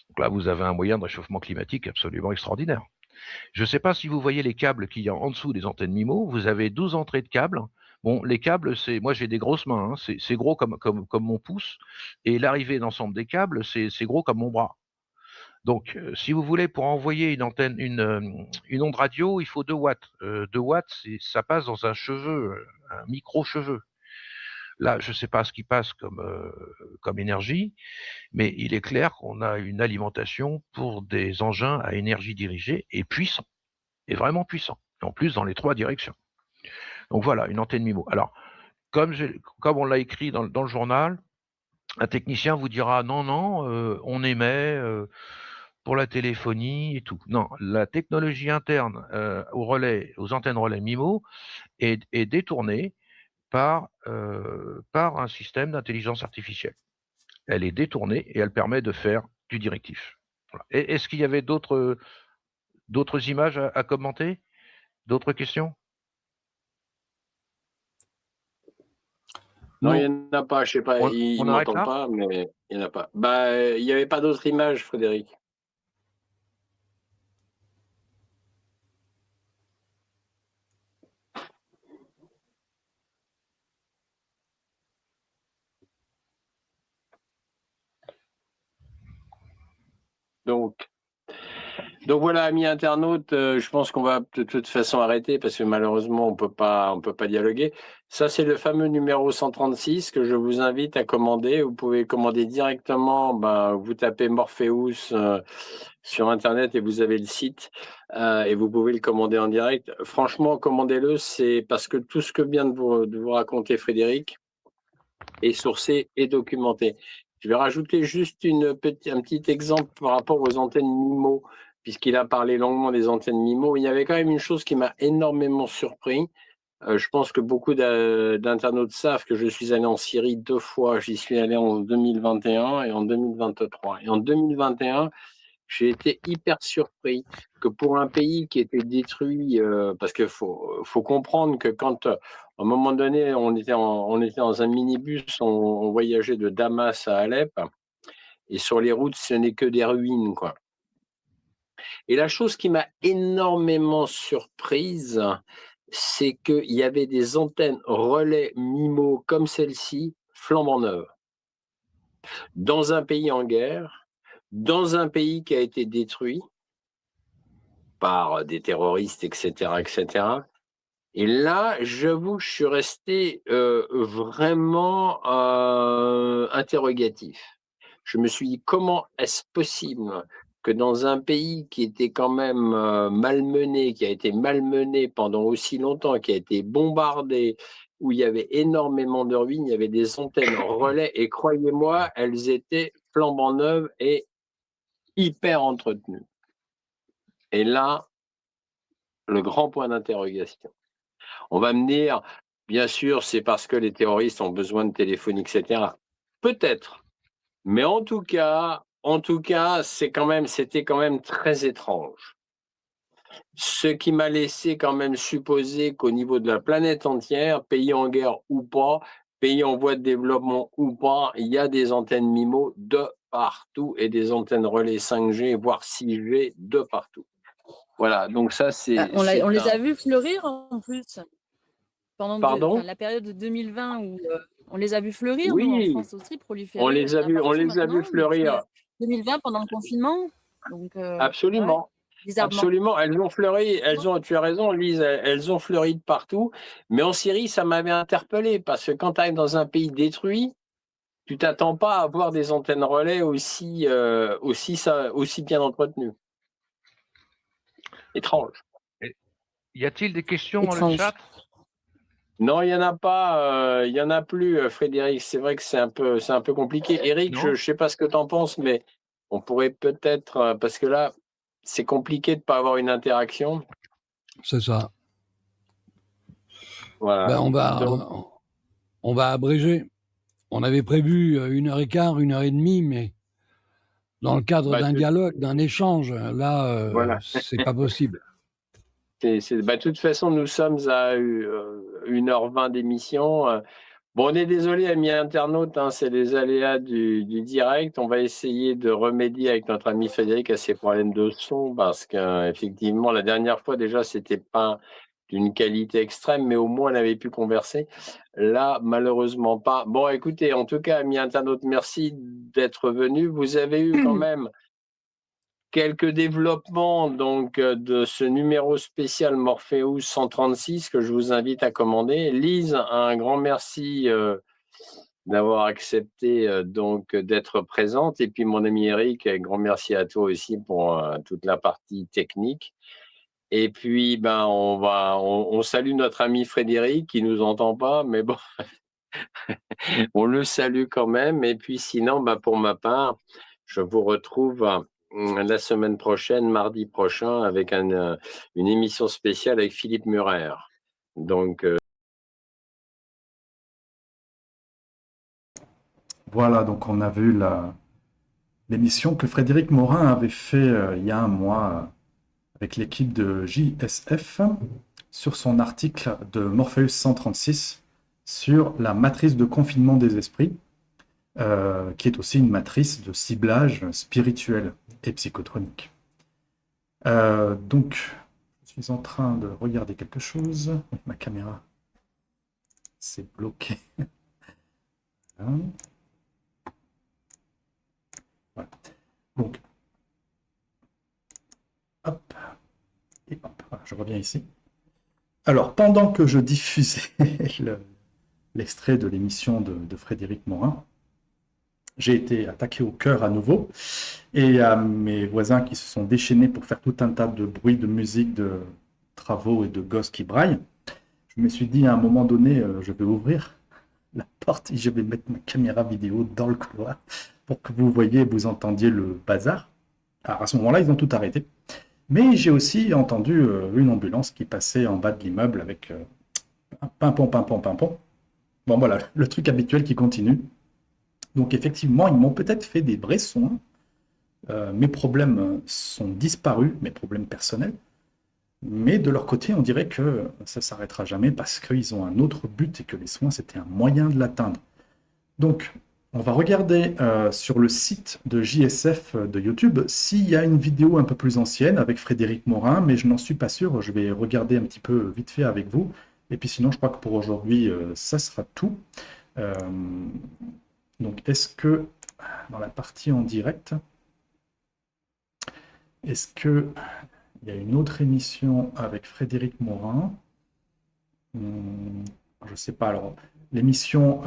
Donc là, vous avez un moyen de réchauffement climatique absolument extraordinaire. Je ne sais pas si vous voyez les câbles qu'il y a en dessous des antennes MIMO. Vous avez 12 entrées de câbles. Bon, les câbles, moi j'ai des grosses mains. Hein. C'est gros comme mon pouce. Et l'arrivée d'ensemble des câbles, c'est gros comme mon bras. Donc, si vous voulez, pour envoyer une antenne, une onde radio, il faut 2 watts. 2 watts, ça passe dans un cheveu, un micro-cheveu. Là, je ne sais pas ce qui passe comme énergie, mais il est clair qu'on a une alimentation pour des engins à énergie dirigée et puissant, et vraiment puissant. Et en plus, dans les 3 directions. Donc voilà, une antenne MIMO. Alors, comme on l'a écrit dans le journal, un technicien vous dira non, on émet pour la téléphonie et tout. Non, la technologie interne aux antennes relais MIMO est détournée par un système d'intelligence artificielle. Elle est détournée et elle permet de faire du directif. Voilà. Est-ce qu'il y avait d'autres images à commenter? D'autres questions? Non, il n'y en a pas, je sais pas, il arrête m'entend là pas, mais il n'y en a pas. Il n'y avait pas d'autres images, Frédéric. Donc voilà, amis internautes, je pense qu'on va de toute façon arrêter parce que malheureusement, on peut pas dialoguer. Ça, c'est le fameux numéro 136 que je vous invite à commander. Vous pouvez commander directement, vous tapez Morpheus sur Internet et vous avez le site et vous pouvez le commander en direct. Franchement, commandez-le, c'est parce que tout ce que vient de vous raconter Frédéric est sourcé et documenté. Je vais rajouter juste un petit exemple par rapport aux antennes MIMO, puisqu'il a parlé longuement des antennes MIMO. Il y avait quand même une chose qui m'a énormément surpris. Je pense que beaucoup d'internautes savent que je suis allé en Syrie 2 fois. J'y suis allé en 2021 et en 2023. Et en 2021, j'ai été hyper surpris que pour un pays qui était détruit, parce qu'il faut comprendre que quand, à un moment donné, on était dans un minibus, on voyageait de Damas à Alep, et sur les routes, ce n'est que des ruines, quoi. Et la chose qui m'a énormément surprise, c'est qu'il y avait des antennes relais MIMO comme celle-ci, flambant neuves, dans un pays en guerre, dans un pays qui a été détruit par des terroristes, etc., etc. Et là, j'avoue que je suis resté vraiment interrogatif. Je me suis dit, comment est-ce possible que dans un pays qui était quand même malmené, qui a été malmené pendant aussi longtemps, qui a été bombardé, où il y avait énormément de ruines, il y avait des antennes relais, et croyez-moi, elles étaient flambant neuves et hyper entretenues. Et là, le grand point d'interrogation. On va me dire, bien sûr, c'est parce que les terroristes ont besoin de téléphonie, etc. Peut-être. Mais en tout cas, c'était quand même très étrange. Ce qui m'a laissé quand même supposer qu'au niveau de la planète entière, pays en guerre ou pas, pays en voie de développement ou pas, il y a des antennes MIMO de partout et des antennes relais 5G, voire 6G de partout. Voilà, donc ça c'est... On les a vus fleurir en plus. Pendant la période de 2020 où on les a vus fleurir, oui, nous, en France aussi, proliférer. On les a vus fleurir. 2020 pendant le confinement. Donc, absolument. Ouais, absolument. Elles ont fleuri. Tu as raison, Lise. Elles ont fleuri de partout. Mais en Syrie, ça m'avait interpellé parce que quand tu arrives dans un pays détruit, tu t'attends pas à avoir des antennes relais aussi bien entretenues. Étrange. Y a-t-il des questions dans le chat? Non, il n'y en a pas. Il n'y en a plus, Frédéric. C'est vrai que c'est un peu compliqué. Eric, je ne sais pas ce que tu en penses, mais on pourrait peut-être, parce que là, c'est compliqué de ne pas avoir une interaction. C'est ça. Voilà. Ben, on va abréger. On avait prévu 1h15, 1h30, mais dans le cadre d'un dialogue, d'un échange, là, voilà. C'est pas possible. De toute façon, nous sommes à 1h20 d'émission. Bon, on est désolé, amis internautes, hein, c'est les aléas du direct. On va essayer de remédier avec notre ami Frédéric à ces problèmes de son, parce qu'effectivement, la dernière fois, déjà, c'était pas d'une qualité extrême, mais au moins, on avait pu converser. Là, malheureusement pas. Bon, écoutez, en tout cas, amis internautes, merci d'être venus. Vous avez eu quand même quelques développements donc de ce numéro spécial Morpheus 136 que je vous invite à commander. Lise, un grand merci d'avoir accepté donc d'être présente. Et puis mon ami Eric, un grand merci à toi aussi pour toute la partie technique. Et puis on salue notre ami Frédéric qui nous entend pas, mais bon, on le salue quand même. Et puis sinon, pour ma part, je vous retrouve la semaine prochaine, mardi prochain, avec une émission spéciale avec Philippe Murer. Donc Voilà, donc on a vu l'émission que Frédéric Morin avait fait il y a un mois avec l'équipe de JSF sur son article de Morpheus 136 sur la matrice de confinement des esprits, qui est aussi une matrice de ciblage spirituel et psychotronique. Donc, je suis en train de regarder quelque chose. Ma caméra s'est bloquée. Voilà. Donc, hop, et hop, voilà, je reviens ici. Alors, pendant que je diffusais l'extrait de l'émission de Frédéric Morin, j'ai été attaqué au cœur à nouveau, et il y a mes voisins qui se sont déchaînés pour faire tout un tas de bruit, de musique, de travaux et de gosses qui braillent. Je me suis dit à un moment donné, je vais ouvrir la porte et je vais mettre ma caméra vidéo dans le couloir pour que vous voyez et vous entendiez le bazar. Alors à ce moment-là, ils ont tout arrêté. Mais j'ai aussi entendu une ambulance qui passait en bas de l'immeuble avec un pimpon, pimpon, pimpon. Bon voilà, le truc habituel qui continue. Donc effectivement, ils m'ont peut-être fait des vrais soins. Mes problèmes sont disparus, mes problèmes personnels. Mais de leur côté, on dirait que ça ne s'arrêtera jamais parce qu'ils ont un autre but et que les soins, c'était un moyen de l'atteindre. Donc, on va regarder sur le site de JSF de YouTube s'il y a une vidéo un peu plus ancienne avec Frédéric Morin, mais je n'en suis pas sûr. Je vais regarder un petit peu vite fait avec vous. Et puis sinon, je crois que pour aujourd'hui, ça sera tout. Donc, est-ce que, dans la partie en direct, est-ce qu'il y a une autre émission avec Frédéric Morin? Je ne sais pas. Alors, l'émission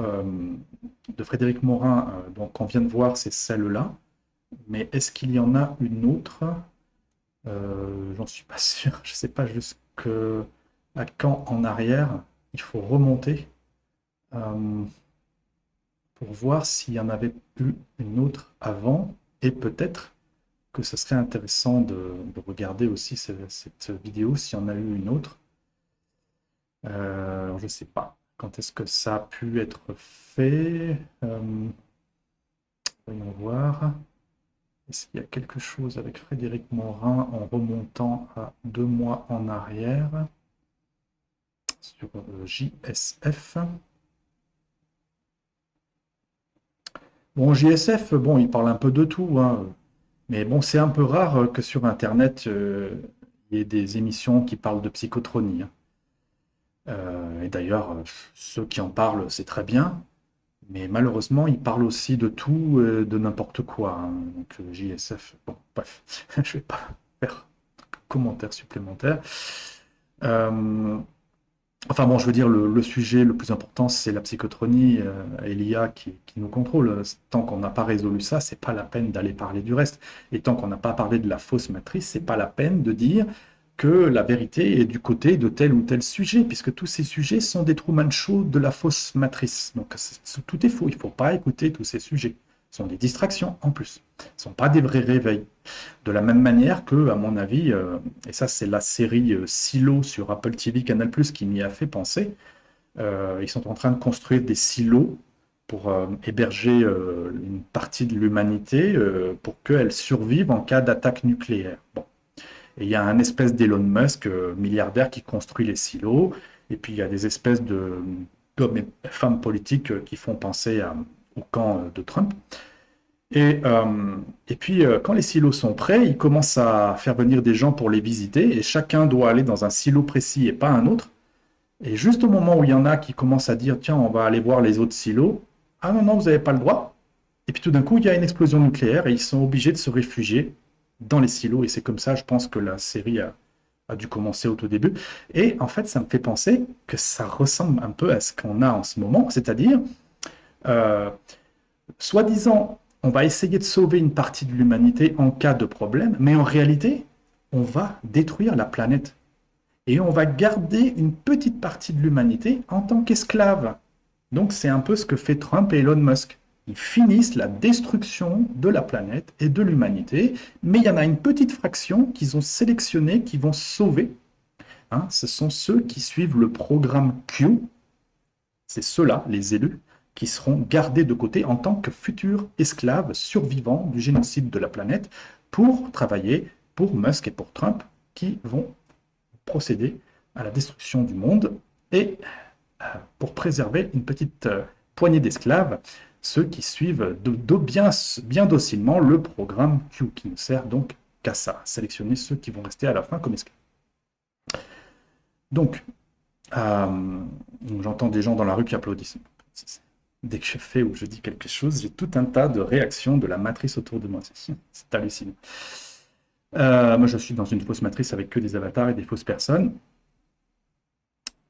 de Frédéric Morin, donc on vient de voir, c'est celle-là. Mais est-ce qu'il y en a une autre? J'en suis pas sûr. Je ne sais pas jusqu'à quand en arrière il faut remonter pour voir s'il y en avait eu une autre avant. Et peut-être que ce serait intéressant de regarder aussi cette vidéo s'il y en a eu une autre. Alors, je ne sais pas. Quand est-ce que ça a pu être fait? Voyons voir. Est-ce qu'il y a quelque chose avec Frédéric Morin en remontant à 2 mois en arrière sur JSF? Bon, JSF, bon, il parle un peu de tout, hein. Mais bon, c'est un peu rare que sur Internet, il y ait des émissions qui parlent de psychotronie, hein. Et d'ailleurs, ceux qui en parlent, c'est très bien. Mais malheureusement, ils parlent aussi de tout, de n'importe quoi, hein. Donc JSF, bon, bref, je ne vais pas faire de commentaires supplémentaires. Enfin bon, je veux dire, le sujet le plus important, c'est la psychotronie et l'IA qui nous contrôle. Tant qu'on n'a pas résolu ça, c'est pas la peine d'aller parler du reste. Et tant qu'on n'a pas parlé de la fausse matrice, c'est pas la peine de dire que la vérité est du côté de tel ou tel sujet, puisque tous ces sujets sont des Truman Show de la fausse matrice. Donc tout est faux, il ne faut pas écouter tous ces sujets. Ce sont des distractions en plus. Ce ne sont pas des vrais réveils. De la même manière que, à mon avis, et ça c'est la série Silo sur Apple TV Canal+, qui m'y a fait penser, ils sont en train de construire des silos pour héberger une partie de l'humanité pour qu'elle survive en cas d'attaque nucléaire. Bon. Et il y a un espèce d'Elon Musk, milliardaire, qui construit les silos, et puis il y a des espèces d'hommes et femmes politiques qui font penser au camp de Trump. Et puis, quand les silos sont prêts, ils commencent à faire venir des gens pour les visiter, et chacun doit aller dans un silo précis et pas un autre. Et juste au moment où il y en a qui commencent à dire « Tiens, on va aller voir les autres silos », « Ah non, non, vous n'avez pas le droit ». Et puis tout d'un coup, il y a une explosion nucléaire et ils sont obligés de se réfugier dans les silos. Et c'est comme ça, je pense, que la série a dû commencer au tout début. Et en fait, ça me fait penser que ça ressemble un peu à ce qu'on a en ce moment, c'est-à-dire, soi-disant, on va essayer de sauver une partie de l'humanité en cas de problème, mais en réalité, on va détruire la planète. Et on va garder une petite partie de l'humanité en tant qu'esclave. Donc c'est un peu ce que fait Trump et Elon Musk. Ils finissent la destruction de la planète et de l'humanité, mais il y en a une petite fraction qu'ils ont sélectionnée, qui vont sauver. Hein, ce sont ceux qui suivent le programme Q. C'est ceux-là, les élus, qui seront gardés de côté en tant que futurs esclaves survivants du génocide de la planète pour travailler pour Musk et pour Trump, qui vont procéder à la destruction du monde et pour préserver une petite poignée d'esclaves, ceux qui suivent bien docilement le programme Q, qui ne sert donc qu'à ça, sélectionner ceux qui vont rester à la fin comme esclaves. Donc, j'entends des gens dans la rue qui applaudissent. Dès que je fais ou je dis quelque chose, j'ai tout un tas de réactions de la matrice autour de moi. C'est hallucinant. Moi, je suis dans une fausse matrice avec que des avatars et des fausses personnes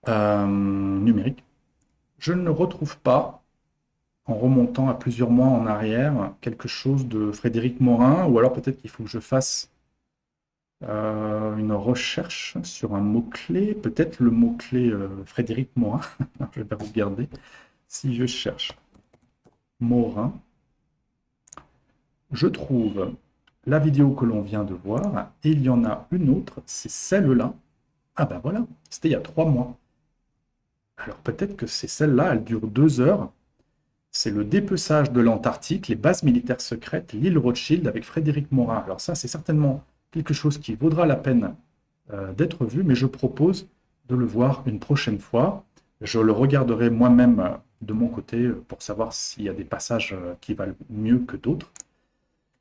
numériques. Je ne retrouve pas, en remontant à plusieurs mois en arrière, quelque chose de Frédéric Morin, ou alors peut-être qu'il faut que je fasse une recherche sur un mot-clé, peut-être le mot-clé Frédéric Morin. Je vais regarder si je cherche Morin. Je trouve la vidéo que l'on vient de voir, et il y en a une autre, c'est celle-là. Ah ben voilà, c'était il y a 3 mois. Alors peut-être que c'est celle-là, elle dure 2 heures. C'est le dépeçage de l'Antarctique, les bases militaires secrètes, l'île Rothschild avec Frédéric Morin. Alors ça, c'est certainement quelque chose qui vaudra la peine d'être vu, mais je propose de le voir une prochaine fois. Je le regarderai moi-même de mon côté pour savoir s'il y a des passages qui valent mieux que d'autres.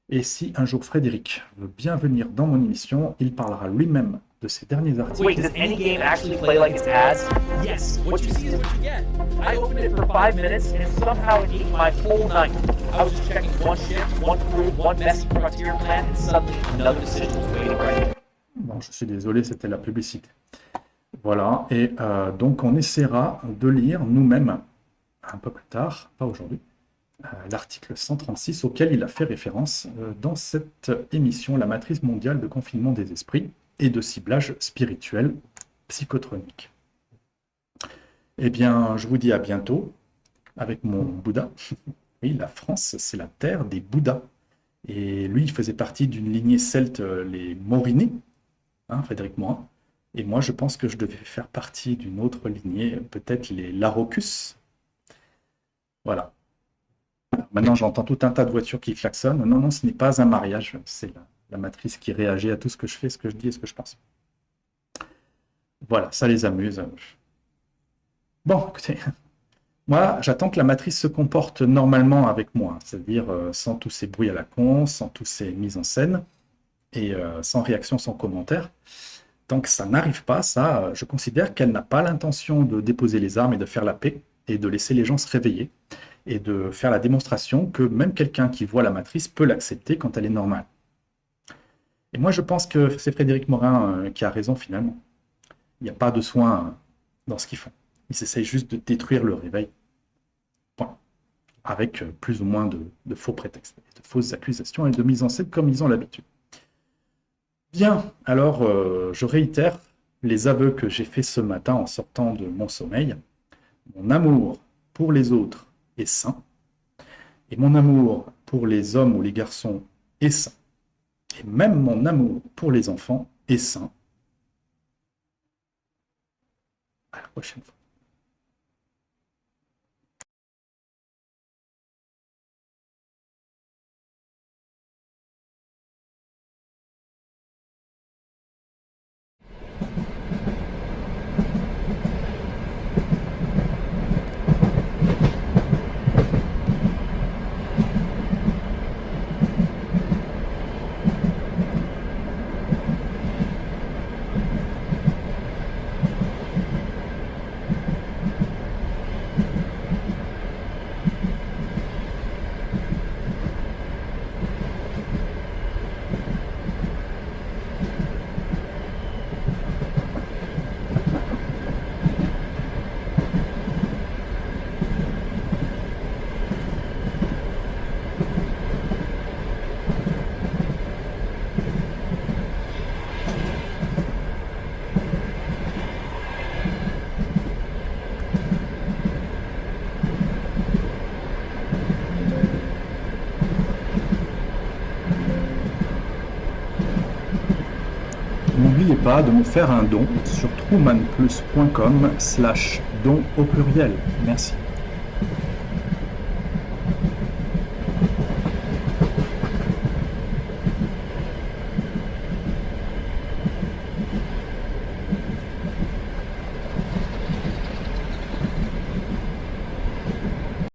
Et si un jour Frédéric veut bien venir dans mon émission, il parlera lui-même de ses derniers articles. Wait, does any game actually play like its ads? Yes. What you see is what you get. I opened it for 5 minutes and somehow it ate my whole night. I was just checking one ship, one crew, one messy frontier plan, and suddenly another decision was waiting right here. Bon, je suis désolé, c'était la publicité. Voilà, et donc on essaiera de lire nous-mêmes, un peu plus tard, pas aujourd'hui, l'article 136 auquel il a fait référence dans cette émission, la matrice mondiale de confinement des esprits et de ciblage spirituel psychotronique. Eh bien, je vous dis à bientôt avec mon Bouddha. Oui, la France, c'est la terre des Bouddhas. Et lui, il faisait partie d'une lignée celte, les Morinés, hein, Frédéric Morin. Et moi, je pense que je devais faire partie d'une autre lignée, peut-être les Larocus. Voilà. Maintenant, j'entends tout un tas de voitures qui klaxonnent. Non, non, ce n'est pas un mariage. C'est la matrice qui réagit à tout ce que je fais, ce que je dis et ce que je pense. Voilà, ça les amuse. Bon, écoutez, moi, j'attends que la matrice se comporte normalement avec moi, c'est-à-dire sans tous ces bruits à la con, sans tous ces mises en scène, et sans réaction, sans commentaire. Tant que ça n'arrive pas, ça, je considère qu'elle n'a pas l'intention de déposer les armes et de faire la paix, et de laisser les gens se réveiller, et de faire la démonstration que même quelqu'un qui voit la matrice peut l'accepter quand elle est normale. Et moi, je pense que c'est Frédéric Morin qui a raison finalement. Il n'y a pas de soin dans ce qu'ils font. Ils essayent juste de détruire le réveil. Point. Avec plus ou moins de faux prétextes, de fausses accusations et de mise en scène comme ils ont l'habitude. Bien, alors je réitère les aveux que j'ai faits ce matin en sortant de mon sommeil. Mon amour pour les autres est sain, et mon amour pour les hommes ou les garçons est sain, et même mon amour pour les enfants est sain. À la prochaine fois. n'oubliez pas de me faire un don sur trumanplus.com/don au pluriel. Merci.